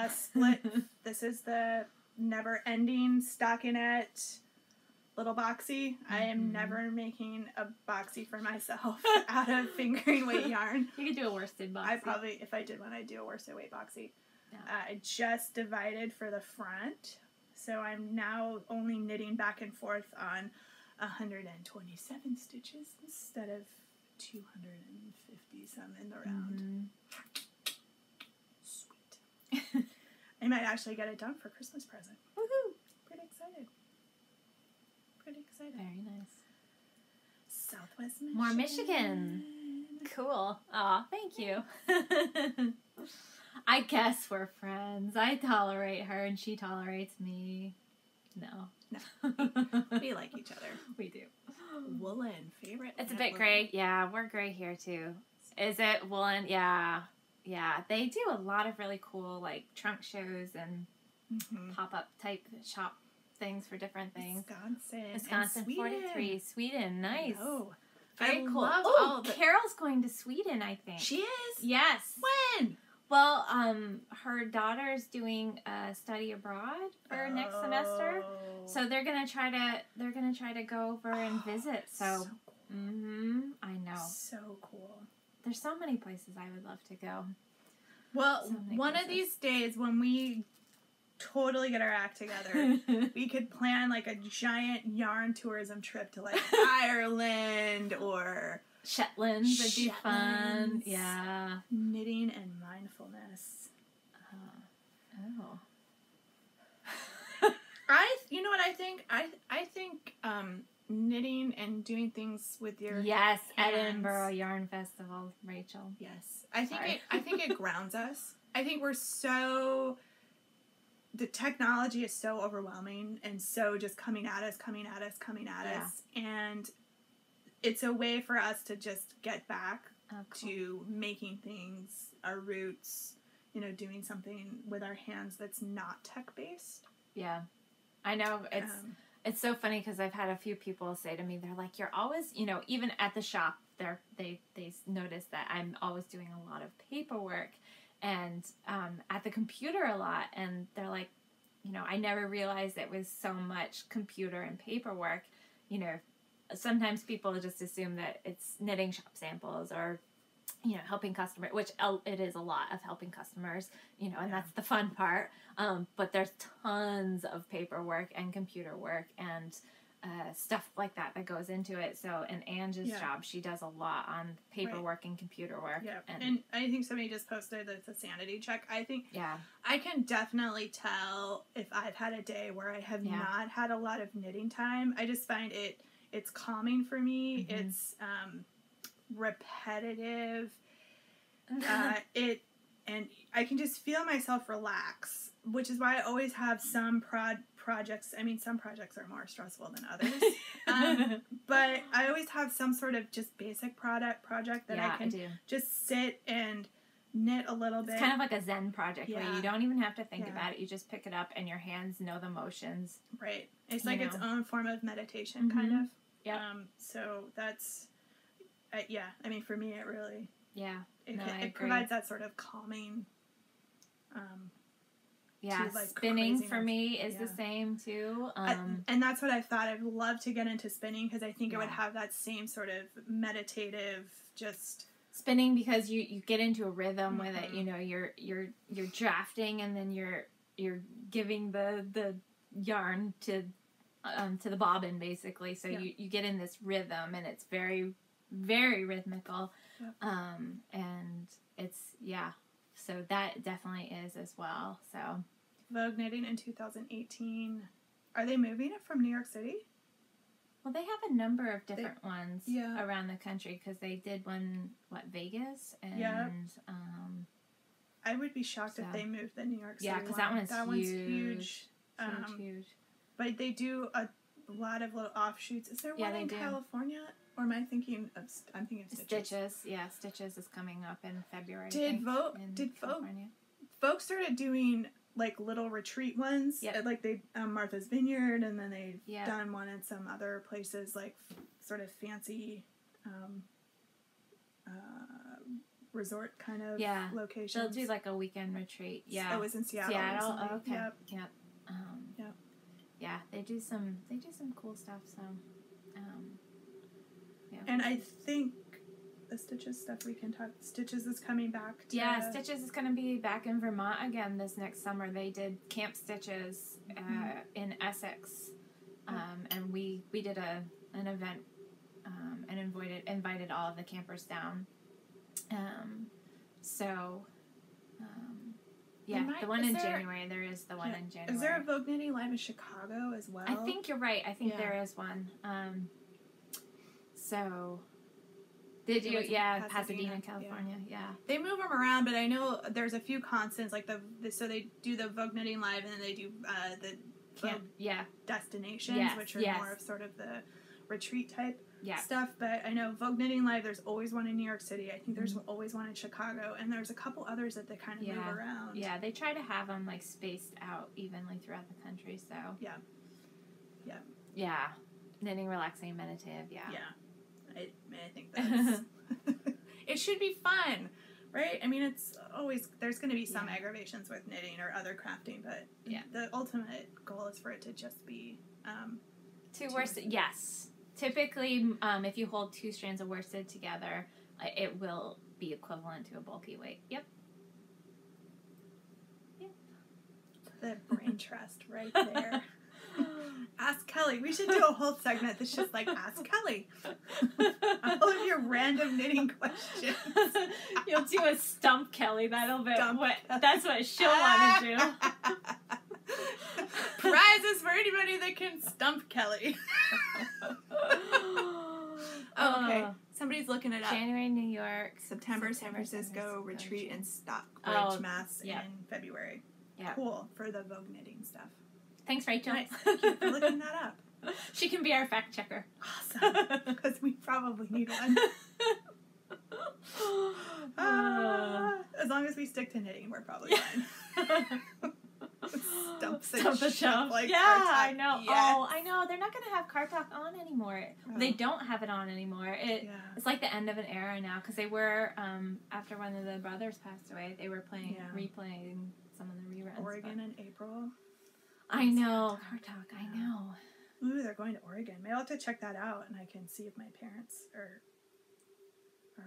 split. This is the never-ending stockinette little boxy. Mm-hmm. I am never making a boxy for myself out of fingering weight yarn. You could do a worsted boxy. I probably, if I did one, I'd do a worsted weight boxy. Yeah. I just divided for the front, so I'm now only knitting back and forth on 127 stitches instead of 250 some in the round. Mm-hmm. Sweet. I might actually get it done for Christmas present. Woohoo! Pretty excited. Very nice. Southwest Michigan. More Michigan. Cool. Aw, thank you. I guess we're friends. I tolerate her and she tolerates me. No. We like each other. We do. Woolen, favorite? It's a bit gray. Yeah, we're gray here too. Is it Woolen? Yeah. Yeah. They do a lot of really cool like trunk shows and pop-up type shop things for different things. Wisconsin 43. Sweden. Nice. Oh, very cool. Oh, Carol's going to Sweden, I think. She is? Yes. When? Well, her daughter's doing a study abroad for next semester, so they're gonna try to go over and visit. So cool. I know. So cool. There's so many places I would love to go. Well, one of these days when we totally get our act together, we could plan like a giant yarn tourism trip to like Ireland or Shetland would be fun. Yeah. Knitting and mindfulness. You know what I think? I think knitting and doing things with your hands. Edinburgh Yarn Festival, Rachel. Yes. I think it grounds us. I think the technology is so overwhelming and so just coming at us. And it's a way for us to just get back cool. to making things, our roots, you know, doing something with our hands that's not tech-based. Yeah. I know. It's so funny because I've had a few people say to me, they're like, you're always, you know, even at the shop, they notice that I'm always doing a lot of paperwork and at the computer a lot. And they're like, you know, I never realized it was so much computer and paperwork. You know, sometimes people just assume that it's knitting shop samples or, you know, helping customers, which it is a lot of helping customers, you know, and that's the fun part. But there's tons of paperwork and computer work and stuff like that goes into it. So in Ange's job, she does a lot on paperwork and computer work. Yeah, and I think somebody just posted that it's a sanity check. I think I can definitely tell if I've had a day where I have not had a lot of knitting time. I just find it's calming for me. Mm-hmm. It's repetitive. And I can just feel myself relax, which is why I always have some projects. I mean, some projects are more stressful than others. But I always have some sort of just basic project that I can just sit and knit a little bit. It's kind of like a Zen project where you don't even have to think about it. You just pick it up and your hands know the motions. Right. It's like its own form of meditation, kind of. Yeah. So that's, I mean, for me, it really... Yeah. It provides that sort of calming... spinning for me is the same, too. And that's what I thought. I'd love to get into spinning because I think it would have that same sort of meditative, just... Spinning because you get into a rhythm with it. You know, you're drafting and then you're giving the yarn to the bobbin, basically. So you get in this rhythm and it's very, very rhythmical. Yep. And it's, so that definitely is as well. So Vogue Knitting in 2018. Are they moving it from New York City? Well, they have a number of different ones around the country because they did one, Vegas? And, I would be shocked if they moved the New York City one. Yeah, because that one's huge. Huge. But they do a lot of little offshoots. Is there one in California? Or am I thinking of... I'm thinking of Stitches. Yeah, Stitches is coming up in February. Did Vogue started doing like little retreat ones? Yeah. Like they Martha's Vineyard, and then they've done one in some other places, like sort of fancy resort kind of locations. They'll do like a weekend retreat. Yeah. Oh, it was in Seattle. Oh, okay. Yep. Yeah, they do some cool stuff. So. And I think the Stitches stuff we can talk. Stitches is coming back. Stitches is going to be back in Vermont again this next summer. They did Camp Stitches in Essex, and we did an event and invited all of the campers down. The one in January. There is the one in January. Is there a Vogue Knitting Live in Chicago as well? I think you're right. I think there is one. So, did you? Pasadena, California. Yeah. They move them around, but I know there's a few constants. Like so they do the Vogue Knitting Live, and then they do the camp destinations, which are more of sort of the retreat type stuff. But I know Vogue Knitting Live. There's always one in New York City. I think there's always one in Chicago, and there's a couple others that they kind of move around. Yeah, they try to have them like spaced out evenly throughout the country. So knitting, relaxing, meditative. I think that's... It should be fun, right? I mean, it's always... There's going to be some aggravations with knitting or other crafting, but the ultimate goal is for it to just be... two worsted, yes. Typically, if you hold 2 strands of worsted together, it will be equivalent to a bulky weight. Yep. The brain trust right there. Ask Kelly. We should do a whole segment that's just like Ask Kelly. All of your random knitting questions. You'll do a Stump Kelly. That's what she'll want to do. Prizes for anybody that can stump Kelly. Okay. Somebody's looking it up. January, New York. September, San Francisco, retreat in Stockbridge, Mass. In February. Yeah. Cool. For the Vogue knitting stuff. Thanks, Rachel. Nice. Thank you for looking that up. She can be our fact checker. Awesome. Because we probably need one. As long as we stick to knitting, we're probably fine. Stumps and Stump the stuff Chump. like Yeah, Car Talk. I know. Yes. Oh, I know. They're not going to have Car Talk on anymore. Oh. They don't have it on anymore. Yeah. It's like the end of an era now because they were, after one of the brothers passed away, they were replaying some of the reruns. Oregon in April. I know. Car Talk, I know. Ooh, they're going to Oregon. Maybe I'll have to check that out and I can see if my parents are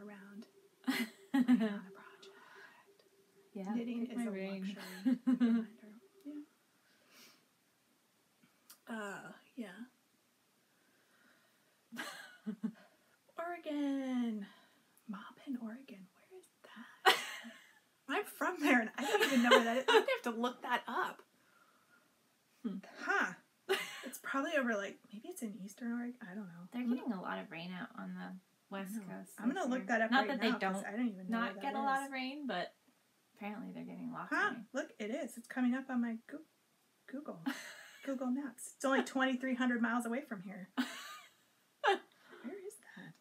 around. Working on a project. Yeah. Knitting pick is my a brain. luxury. Reminder. Yeah. Oregon. Maupin, Oregon. Where is that? I'm from there and I don't even know where that is. I'm going to have to look that up. Huh. It's probably over maybe it's in Eastern Oregon. I don't know. They're getting a lot of rain out on the West Coast. I'm going to look that up Not right that now. they don't I don't even know where that get a is. lot of rain, but apparently they're getting lots of rain. Look, it is. It's coming up on my Google Maps. It's only 2,300 miles away from here. Where is that?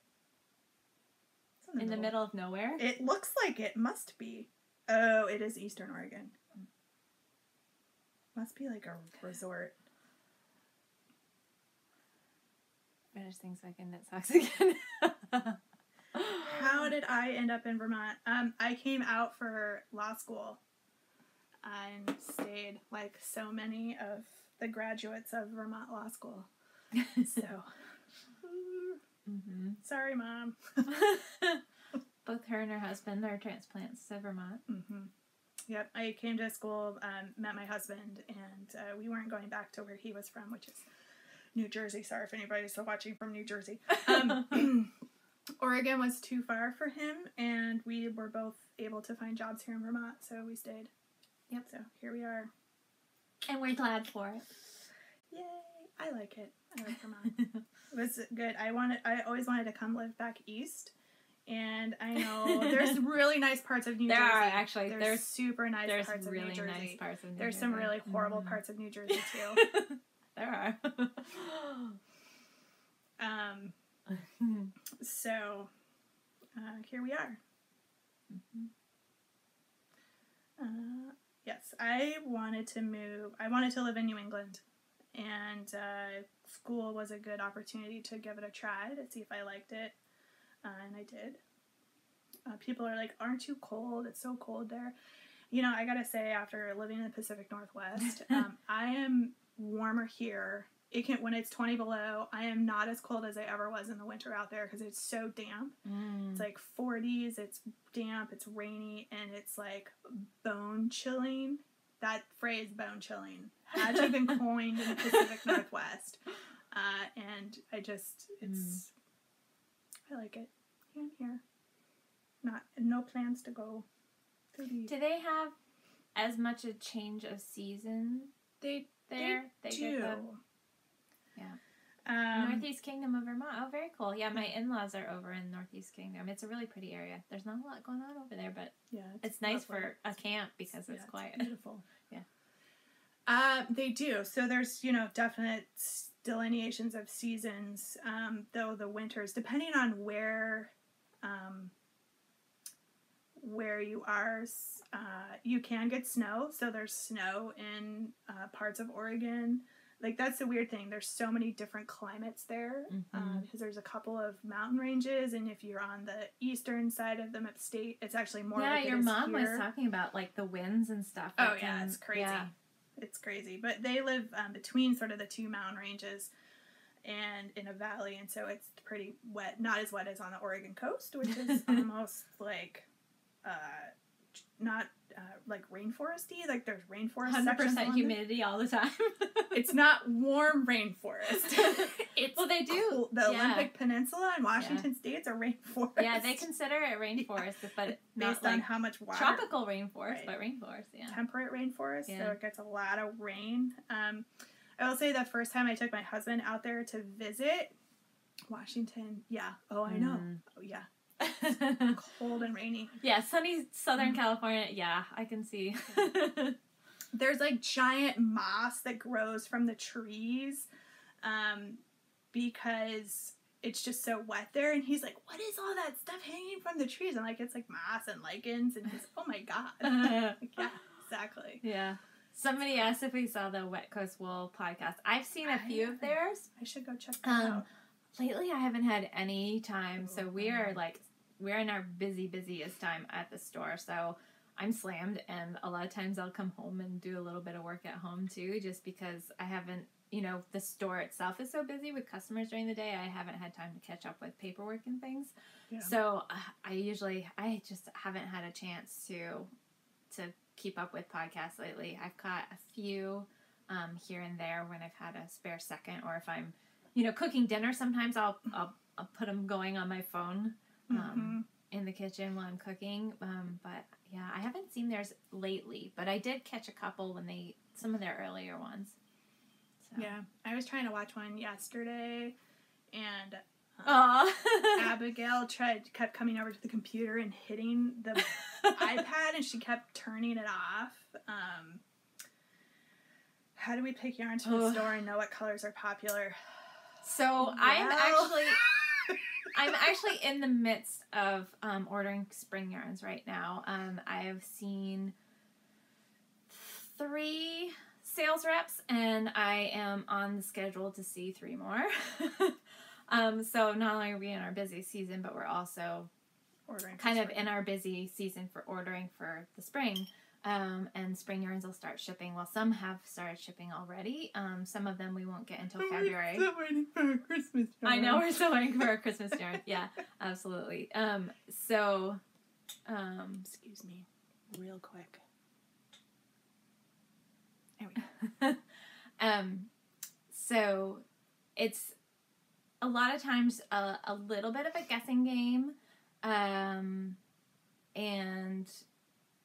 It's in the middle of nowhere? It looks like it must be. Oh, it is Eastern Oregon. Must be like a resort. Finish things so I can knit socks again. How did I end up in Vermont? I came out for law school and stayed like so many of the graduates of Vermont Law School. So, sorry, Mom. Both her and her husband are transplants to Vermont. Yep, I came to school, met my husband, and we weren't going back to where he was from, which is New Jersey. Sorry if anybody's still watching from New Jersey. Oregon was too far for him, and we were both able to find jobs here in Vermont, so we stayed. Yep. So here we are. And we're glad for it. Yay! I like it. I like Vermont. It was good. I always wanted to come live back east, and I know there's really nice parts of New Jersey. There are actually. There's super nice parts of really New Jersey. nice parts of New There's Jersey. some really horrible parts of New Jersey too. There are. So, here we are. Yes, I wanted to move. I wanted to live in New England, and school was a good opportunity to give it a try to see if I liked it, and I did. People are like, "Aren't you cold? It's so cold there." You know, I gotta say, after living in the Pacific Northwest, I am warmer here. When it's 20 below, I am not as cold as I ever was in the winter out there because it's so damp. It's like 40s, it's damp, it's rainy, and it's like bone chilling. That phrase, bone chilling, had to have been coined in the Pacific Northwest. And I like it. I'm here. No plans to go. Do they have as much a change of season They there? They do. Northeast Kingdom of Vermont. Oh, very cool. Yeah, my in-laws are over in Northeast Kingdom. It's a really pretty area. There's not a lot going on over there, but yeah, it's nice lovely. for a camp because it's quiet. It's beautiful. Yeah. They do. So there's, definite delineations of seasons, though the winters, depending on where you are, you can get snow. So there's snow in parts of Oregon. Like, that's the weird thing. There's so many different climates there because there's a couple of mountain ranges, and if you're on the eastern side of the state, it's actually more like your it is mom here. was talking about, like, the winds and stuff. Oh, yeah, it's crazy. Yeah. It's crazy. But they live between sort of the two mountain ranges and in a valley, and so it's pretty wet. Not as wet as on the Oregon coast, which is almost like not like rainforesty. Like there's rainforest 100% humidity all the time. It's not warm rainforest. It's they do. Cool. The Olympic Peninsula in Washington State's a rainforest. Yeah, they consider it rainforest, but based on how much water. Tropical rainforest, but rainforest. Yeah, temperate rainforest. Yeah. So it gets a lot of rain. I will say the first time I took my husband out there to visit Washington. Yeah. Oh, I know. Oh, yeah. Cold and rainy. Yeah, sunny Southern California. Yeah, I can see. There's like giant moss that grows from the trees because it's just so wet there. And he's like, what is all that stuff hanging from the trees? I'm like, it's like moss and lichens. And he's, oh my God. Like, yeah, exactly. Yeah. Somebody asked if we saw the Wet Coast Wool podcast. I've seen a few of theirs. I should go check that out. Lately, I haven't had any time, so we're in our busiest time at the store. So I'm slammed, and a lot of times I'll come home and do a little bit of work at home too, just because I haven't. The store itself is so busy with customers during the day. I haven't had time to catch up with paperwork and things. Yeah. So I just haven't had a chance to keep up with podcasts lately. I've caught a few here and there when I've had a spare second, or if I'm, cooking dinner. Sometimes I'll put them going on my phone in the kitchen while I'm cooking. But yeah, I haven't seen theirs lately. But I did catch a couple some of their earlier ones. So. Yeah, I was trying to watch one yesterday, and Abigail kept coming over to the computer and hitting the iPad, and she kept turning it off. How do we pick yarns from the store and know what colors are popular? So I'm actually in the midst of ordering spring yarns right now. I have seen 3 sales reps, and I am on the schedule to see 3 more. So not only are we in our busy season, but we're also ordering in our busy season for ordering for the spring. And spring yarns will start shipping. Well, some have started shipping already. Some of them we won't get until February. We're still waiting for our Christmas yarn. I know, we're still waiting for our Christmas yarn. Yeah, absolutely. Excuse me, real quick. There we go. So it's a lot of times a little bit of a guessing game,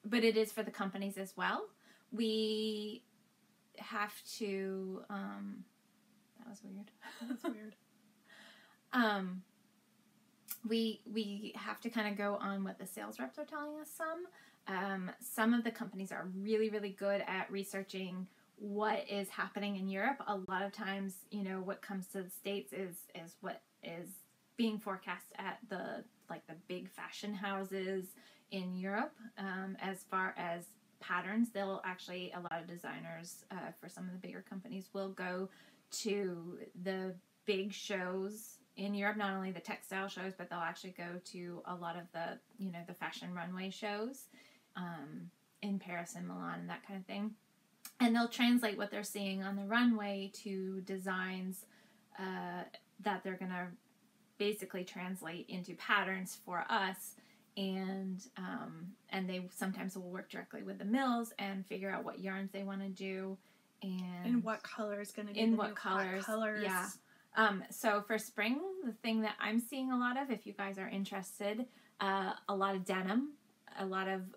but it is for the companies as well. We have to. That was weird. That's weird. We have to kind of go on what the sales reps are telling us. Some of the companies are really, really good at researching what is happening in Europe. A lot of times, what comes to the States is what is being forecast at the big fashion houses in Europe. As far as patterns, a lot of designers for some of the bigger companies will go to the big shows in Europe, not only the textile shows, but they'll actually go to a lot of the, the fashion runway shows in Paris and Milan and that kind of thing. And they'll translate what they're seeing on the runway to designs that they're going to basically translate into patterns for us. And they sometimes will work directly with the mills and figure out what yarns they want to do. And what color is going to be in what colors. Yeah. So for spring, the thing that I'm seeing a lot of, if you guys are interested, a lot of denim, a lot of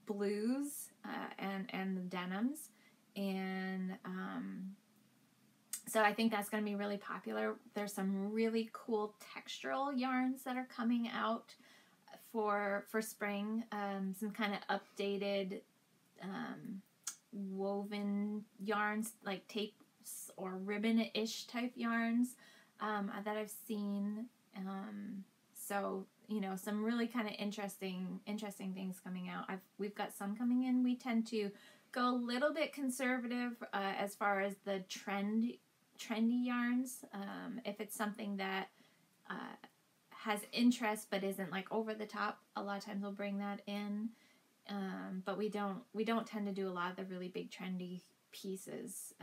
blues, and the denims. And so I think that's going to be really popular. There's some really cool textural yarns that are coming out for spring. Some kind of updated woven yarns, like tapes or ribbon-ish type yarns that I've seen. So, some really kind of interesting things coming out. We've got some coming in. We tend to go a little bit conservative as far as the trendy yarns. If it's something that has interest but isn't like over the top, a lot of times we'll bring that in. But we don't tend to do a lot of the really big trendy pieces.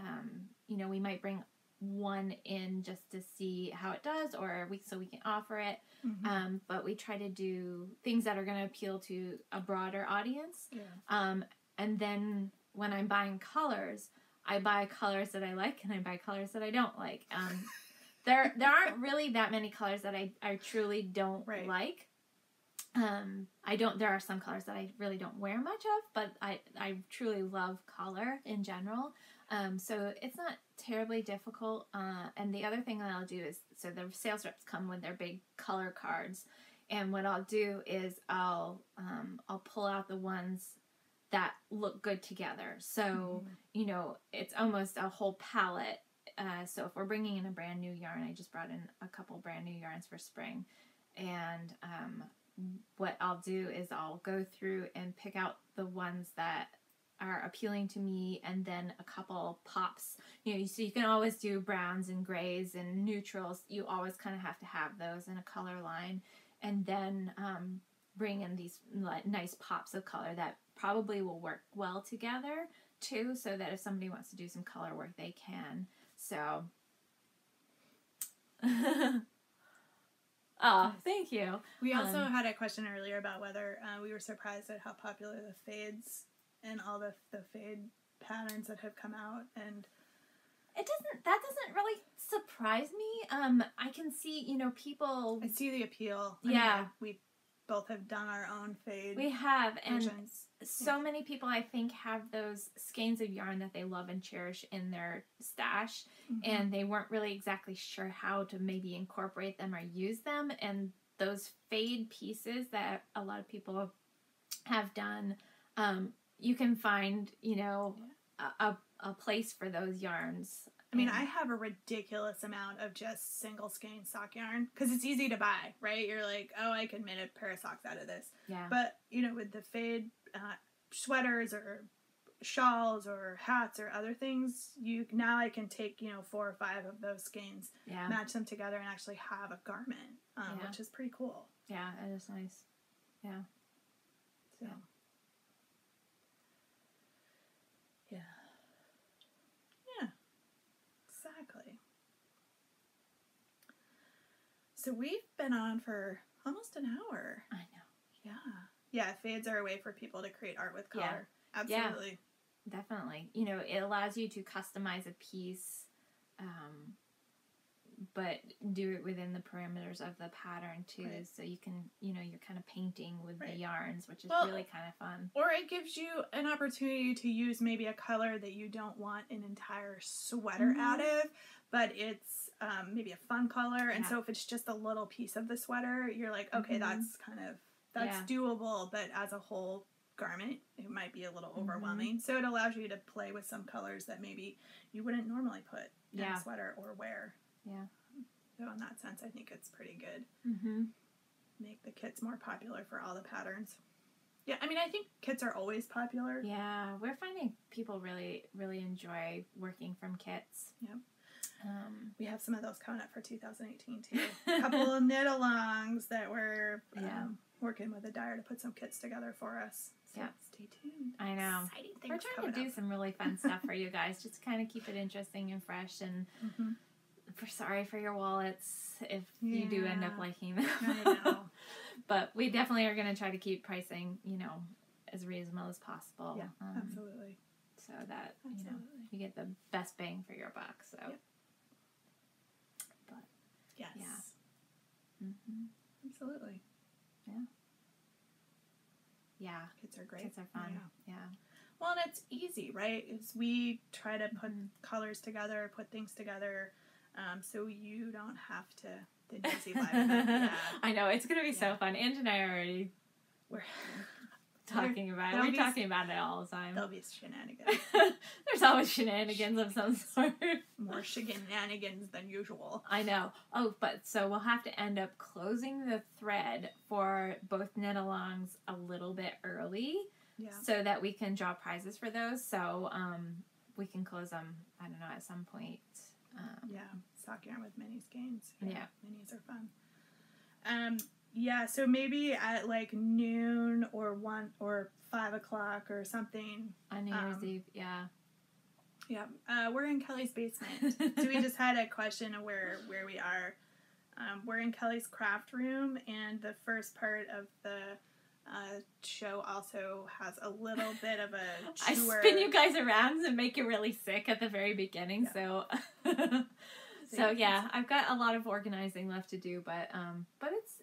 We might bring one in just to see how it does, or so we can offer it. Mm-hmm. But we try to do things that are going to appeal to a broader audience. Yeah. And then when I'm buying colors, I buy colors that I like and I buy colors that I don't like. There aren't really that many colors that I truly don't like. There are some colors that I really don't wear much of, but I truly love color in general. So it's not terribly difficult. And the other thing that I'll do is, so the sales reps come with their big color cards, and what I'll do is I'll pull out the ones that look good together. So, it's almost a whole palette so if we're bringing in a brand new yarn, I just brought in a couple brand new yarns for spring. And what I'll do is I'll go through and pick out the ones that are appealing to me, and then a couple pops. So you can always do browns and grays and neutrals. You always kind of have to have those in a color line. And then bring in these nice pops of color that probably will work well together too, so that if somebody wants to do some color work, they can. So, oh, thank you. We also had a question earlier about whether we were surprised at how popular the fades and all the fade patterns that have come out, and that doesn't really surprise me. I can see, people. I see the appeal. We both have done our own fade. We have, versions. And so many people, I think, have those skeins of yarn that they love and cherish in their stash, and they weren't really exactly sure how to maybe incorporate them or use them. And those fade pieces that a lot of people have done, you can find, a place for those yarns. I mean, I have a ridiculous amount of just single skein sock yarn because it's easy to buy, right? You're like, oh, I can knit a pair of socks out of this. Yeah. But, with the fade sweaters or shawls or hats or other things, now I can take, 4 or 5 of those skeins, match them together, and actually have a garment, which is pretty cool. Yeah, it is nice. Yeah. So. Yeah. Exactly. So we've been on for almost an hour. I know. Yeah. Yeah, fades are a way for people to create art with color. Yeah. Absolutely. Yeah, definitely. It allows you to customize a piece, but do it within the parameters of the pattern too. Right. So you can, you're kind of painting with the yarns, which is really kind of fun. Or it gives you an opportunity to use maybe a color that you don't want an entire sweater out of, but it's maybe a fun color. And so if it's just a little piece of the sweater, you're like, okay, that's doable. But as a whole garment, it might be a little overwhelming. So it allows you to play with some colors that maybe you wouldn't normally put in a sweater or wear. Yeah. So in that sense, I think it's pretty good. Mm-hmm. Make the kits more popular for all the patterns. Yeah, I mean, I think kits are always popular. Yeah, we're finding people really, really enjoy working from kits. Yep. We have some of those coming up for 2018 too. A couple of knit-alongs that we're working with a dyer to put some kits together for us. So stay tuned. I know. Exciting things we're trying to do some really fun stuff for you guys, just to kind of keep it interesting and fresh. And sorry for your wallets if you do end up liking them. I know. But we definitely are going to try to keep pricing, as reasonable as possible. Yeah, absolutely. So that, you get the best bang for your buck. So. Yep. But, yes. Yeah. Mm-hmm. Absolutely. Yeah. Yeah. Kits are great. Kits are fun. Yeah. Well, and it's easy, right? We try to put colors together, put things together, so you don't have to the nosy life. I know, it's going to be so fun. Ange and I already were talking about it. We're talking about it all the time. There'll be shenanigans. There's always shenanigans of some sort. More shenanigans than usual. I know. Oh, but so we'll have to end up closing the thread for both knit-alongs a little bit early. Yeah. So that we can draw prizes for those. So we can close them, I don't know, at some point. Sock yarn with mini skeins. Yeah. Minis are fun. So maybe at like noon or 1 or 5 o'clock or something. On New Year's Eve, yeah. Yeah. We're in Kelly's basement. So we just had a question of where we are. We're in Kelly's craft room, and the first part of the show also has a little bit of a tour. I spin you guys around and make you really sick at the very beginning, so I've got a lot of organizing left to do, but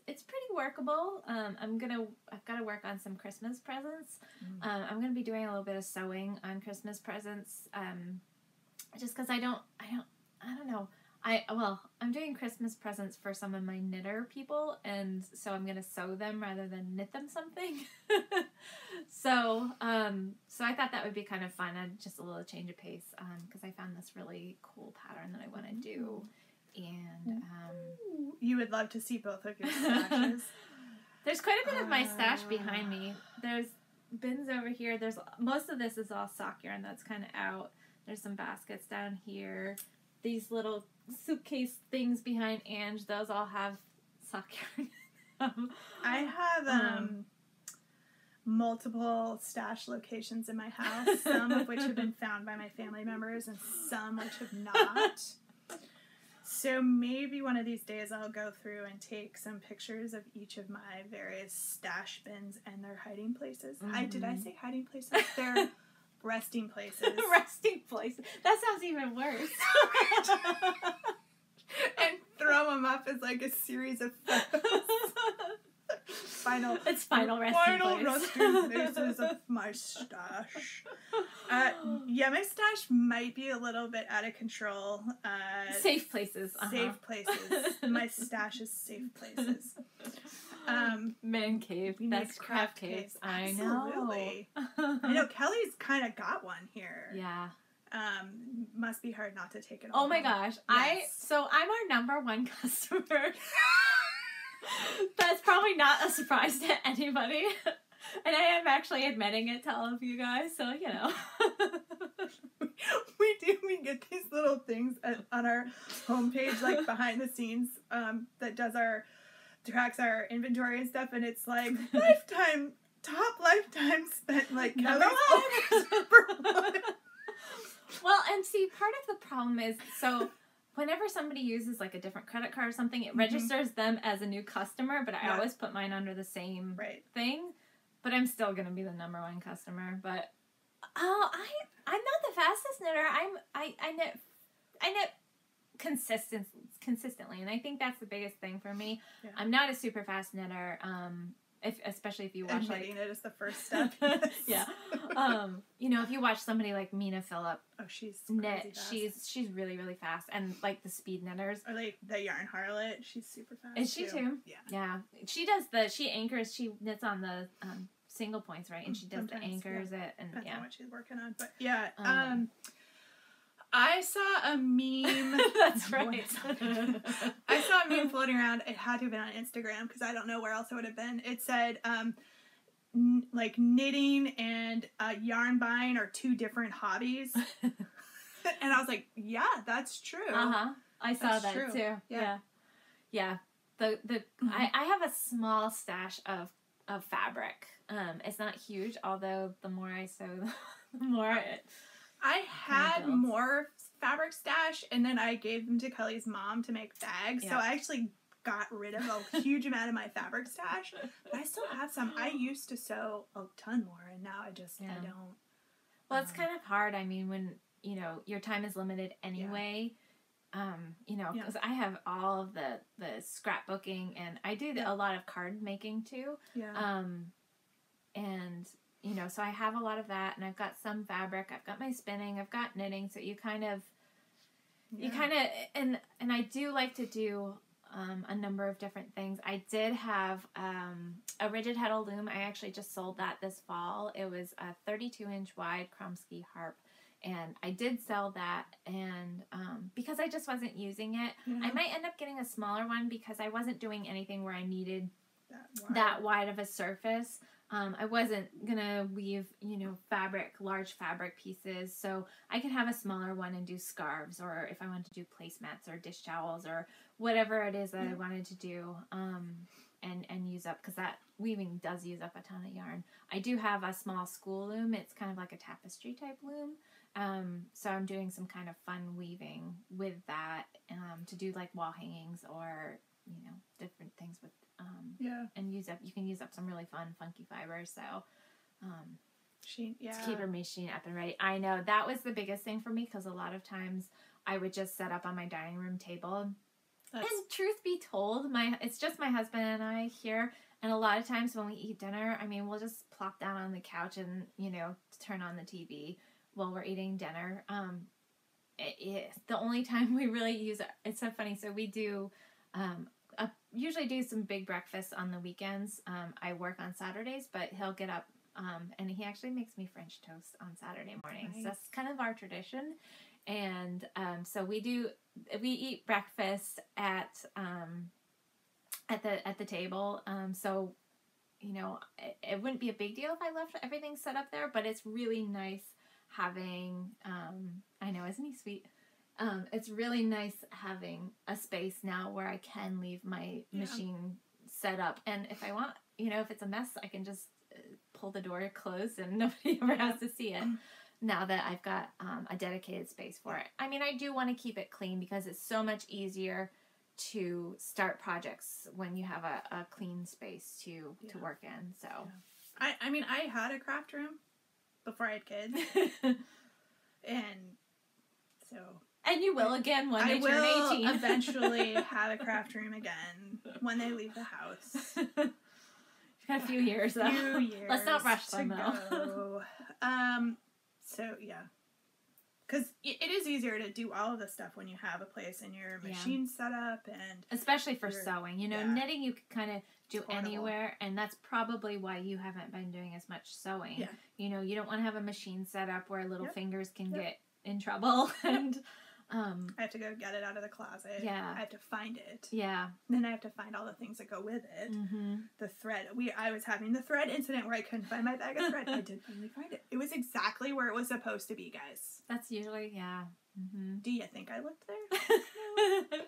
it's pretty workable. I've got to work on some Christmas presents. I'm gonna be doing a little bit of sewing on Christmas presents, just because I don't know. I'm doing Christmas presents for some of my knitter people, and so I'm gonna sew them rather than knit them something. So I thought that would be kind of fun, and just a little change of pace, because I found this really cool pattern that I want to do, and you would love to see both of your stashes. there's quite a bit of my stash behind me. There's bins over here. There's most of this is all sock yarn that's kind of out. There's some baskets down here. These little suitcase things behind Ange, those all have sock yarn. I have multiple stash locations in my house, some of which have been found by my family members and some which have not. So maybe one of these days I'll go through and take some pictures of each of my various stash bins and their hiding places. Did I say hiding places? They're resting places. Resting places. That sounds even worse. And throw them up as like a series of photos. Final resting places of my stash. Yeah, my stash might be a little bit out of control. Safe places. Safe places. My stash is safe places. Man cave. That's craft caves. I know. Absolutely. I know Kelly's kind of got one here. Yeah. Must be hard not to take it all. Oh my gosh. Yes. I'm our number one customer. That's probably not a surprise to anybody. And I am actually admitting it to all of you guys, so you know. We get these little things on our homepage, like behind the scenes, that tracks our inventory and stuff, and it's like top lifetime spent, like number Kelly's number one. Well, and see, part of the problem is, so whenever somebody uses like a different credit card or something, it registers them as a new customer, but I always put mine under the same thing. But I'm still gonna be the number one customer. But I'm not the fastest knitter. I knit consistently, and I think that's the biggest thing for me. Yeah. I'm not a super fast knitter. Especially if you watch admitting it is the first step. Yeah. You know, if you watch somebody like Mina Phillip, she's knit, she's really, really fast, and like the speed knitters, or like the Yarn Harlot, she's super fast. Is she too? Yeah. She does she anchors. She knits on the single points, right? And she does the anchors and depends on what she's working on, but yeah. I saw a meme. That's right. I saw a meme floating around. It had to have been on Instagram because I don't know where else it would have been. It said, like knitting and yarn buying are two different hobbies. And I was like, yeah, that's true. I saw that too. Yeah. I have a small stash of fabric. It's not huge, although the more I sew, the more I had more fabric stash, and then I gave them to Kelly's mom to make bags. Yeah. So I actually got rid of a huge amount of my fabric stash, but I still have some. I used to sew a ton more, and now I don't. Well, it's kind of hard. I mean, when you know your time is limited anyway. You know, because I have all of the scrapbooking, and I do a lot of card making too. Yeah. And you know, so I have a lot of that, and I've got some fabric, I've got my spinning, I've got knitting, so you kind of, and I do like to do a number of different things. I did have a rigid heddle loom. I actually just sold that this fall. It was a 32-inch wide Kromsky harp, and I did sell that, and because I just wasn't using it, I might end up getting a smaller one because I wasn't doing anything where I needed that wide of a surface. I wasn't gonna weave, you know, large fabric pieces, so I could have a smaller one and do scarves, or if I wanted to do placemats or dish towels or whatever it is that I wanted to do, and use up, because that weaving does use up a ton of yarn. I do have a small school loom. It's kind of like a tapestry type loom, so I'm doing some kind of fun weaving with that, to do like wall hangings or, you know, different things with and you can use up some really fun funky fibers, so to keep your machine up and ready. I know that was the biggest thing for me, because a lot of times I would just set up on my dining room table, and truth be told, it's just my husband and I here, and a lot of times when we eat dinner, I mean, we'll just plop down on the couch and, you know, turn on the TV while we're eating dinner, the only time we really use it, it's so funny. So we do, usually do some big breakfasts on the weekends. I work on Saturdays, but he'll get up, and he actually makes me French toast on Saturday mornings. Nice. That's kind of our tradition. And so we eat breakfast at the table. So, you know, it wouldn't be a big deal if I left everything set up there, but it's really nice having, I know, isn't he sweet? It's really nice having a space now where I can leave my machine set up. And if I want, you know, if it's a mess, I can just pull the door closed and nobody ever has to see it. Now that I've got a dedicated space for it. I mean, I do want to keep it clean because it's so much easier to start projects when you have a clean space to work in. So, I mean, I had a craft room before I had kids, and so. And you will again when they turn 18. I will eventually have a craft room again when they leave the house. You've got a few years though. Let's not rush them though. So yeah, because it is easier to do all of this stuff when you have a place and your machine set up, and especially for sewing. You know, knitting you can kind of do Portable. Anywhere, and that's probably why you haven't been doing as much sewing. Yeah. You know, you don't want to have a machine set up where little fingers can get in trouble, and I have to go get it out of the closet. Yeah. I have to find it. Yeah. Then I have to find all the things that go with it. Mm-hmm. The thread. I was having the thread incident where I couldn't find my bag of thread. I did finally find it. It was exactly where it was supposed to be, guys. That's usually, Mm-hmm. Do you think I looked there?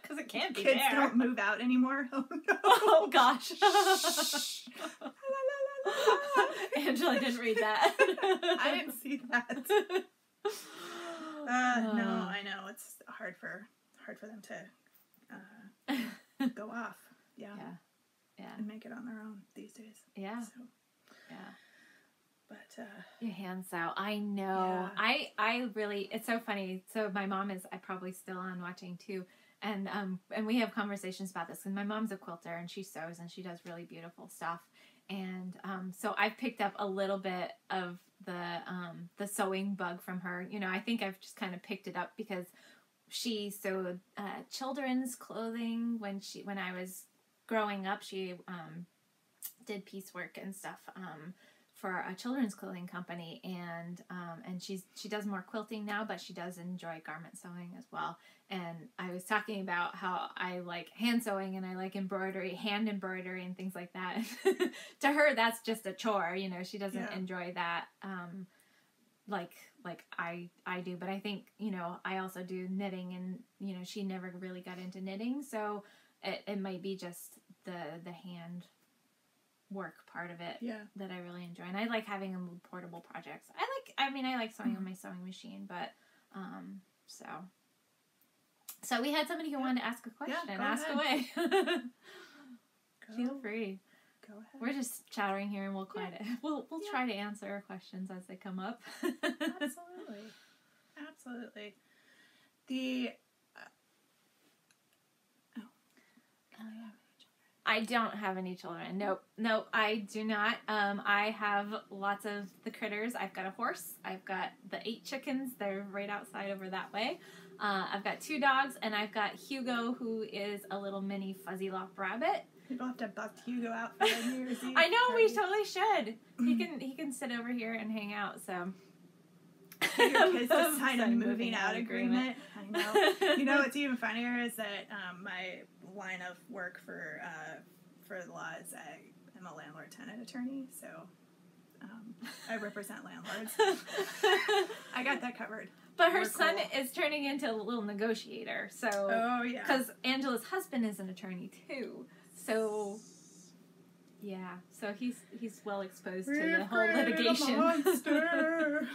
Because it can't be Kids there. don't move out anymore. Oh, no. Oh, gosh. La, la, la, la, la. Angela didn't read that. I didn't see that. No, I know. It's hard for them to go off. Yeah. And make it on their own these days. Yeah. So. Yeah. But your hands out. I know. Yeah. I really, it's so funny. So my mom is probably still on watching too. And we have conversations about this. And my mom's a quilter and she sews and she does really beautiful stuff. And so I've picked up a little bit of the sewing bug from her. You know, I think I've just kind of picked it up because she sewed children's clothing when I was growing up. She did piecework and stuff for a children's clothing company, and she does more quilting now, but she does enjoy garment sewing as well. And I was talking about how I like hand sewing and I like hand embroidery and things like that. To her, that's just a chore, you know. She doesn't enjoy that like I do. But I think, you know, I also do knitting, and you know, she never really got into knitting, so it might be just the hand work part of it that I really enjoy. And I like having them portable projects. I like sewing on my sewing machine, but so we had somebody who wanted to ask a question. Ask away. Feel free. Go ahead. We're just chattering here and we'll try to answer questions as they come up. Absolutely. I don't have any children. Nope, I do not. I have lots of the critters. I've got a horse. I've got the 8 chickens. They're right outside over that way. I've got 2 dogs, and I've got Hugo, who is a little mini fuzzy lop rabbit. People have to bust Hugo out for New Year's Eve. I know, we totally should. He can sit over here and hang out. So. Your kids just signed a moving out agreement. I know. You know what's even funnier is that my line of work for the law is I'm a landlord-tenant attorney, so I represent landlords. I got that covered. But her son is turning into a little negotiator, so... Oh, yeah. Because Angela's husband is an attorney, too. So... Yeah, so he's well exposed to the whole litigation. A monster.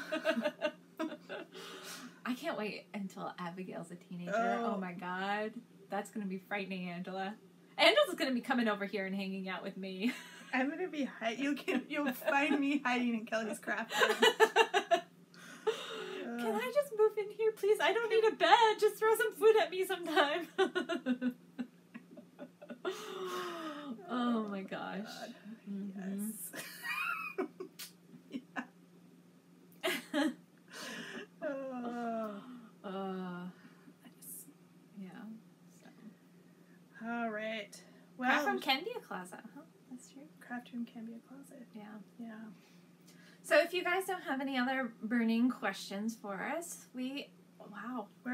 I can't wait until Abigail's a teenager. Oh my god. That's going to be frightening, Angela. Angela's going to be coming over here and hanging out with me. I'm going to be you'll find me hiding in Kelly's craft room. Can I just move in here, please? I don't need a bed. Just throw some food at me sometime. Oh my gosh. Mm-hmm. Yes. closet. Huh? That's true. Craft room can be a closet. Yeah. Yeah. So if you guys don't have any other burning questions for us, we're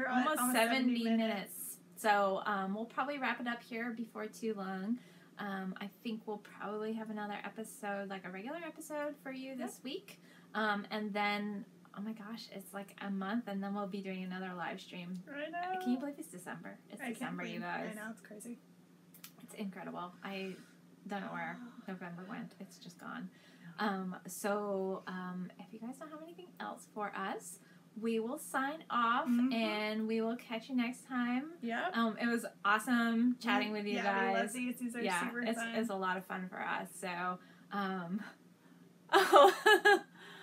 almost 70 minutes. So we'll probably wrap it up here before too long. I think we'll probably have another episode, like a regular episode for you this week. And then, oh my gosh, it's like a month, and then we'll be doing another live stream. I know. Can you believe it's December? It's December, you guys. I know, it's crazy. It's incredible. I don't know where November went. It's just gone. So if you guys don't have anything else for us, we will sign off, and we will catch you next time. Yep. It was awesome chatting with you guys. We love these. These are super fun. It's a lot of fun for us. So,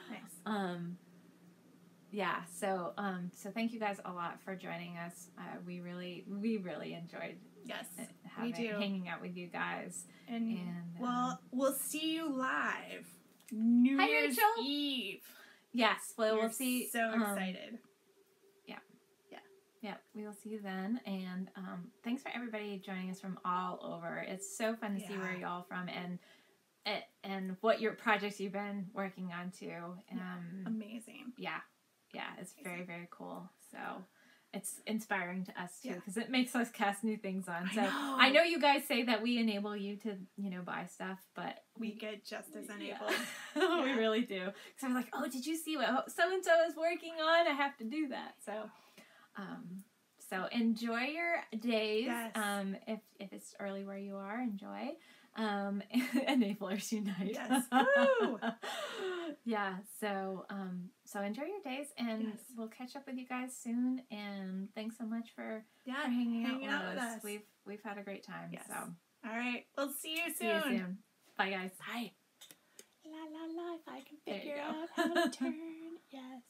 nice. Yeah. So thank you guys a lot for joining us. We really enjoyed. Yes, we do. Hanging out with you guys. And we'll see you live New Year's Eve. Yes, we'll see. So excited. Yeah, we will see you then. And thanks for everybody joining us from all over. It's so fun to see where y'all from and what your projects you've been working on too. Amazing. Yeah, it's very, very cool. So it's inspiring to us too, because it makes us cast new things on. So I know you guys say that we enable you to, buy stuff, but we get just as enabled. Yeah. We really do. Because I'm like, oh, did you see what so and so is working on? I have to do that. So enjoy your days. Yes. If it's early where you are, enjoy. Enablers unite. Yes. Woo! Yeah. So enjoy your days, and we'll catch up with you guys soon. And thanks so much for hanging out with us. We've had a great time. Yes. So all right, we'll see you soon. See you soon. Bye, guys. Bye. La la la. If I can figure out how to turn. Yes.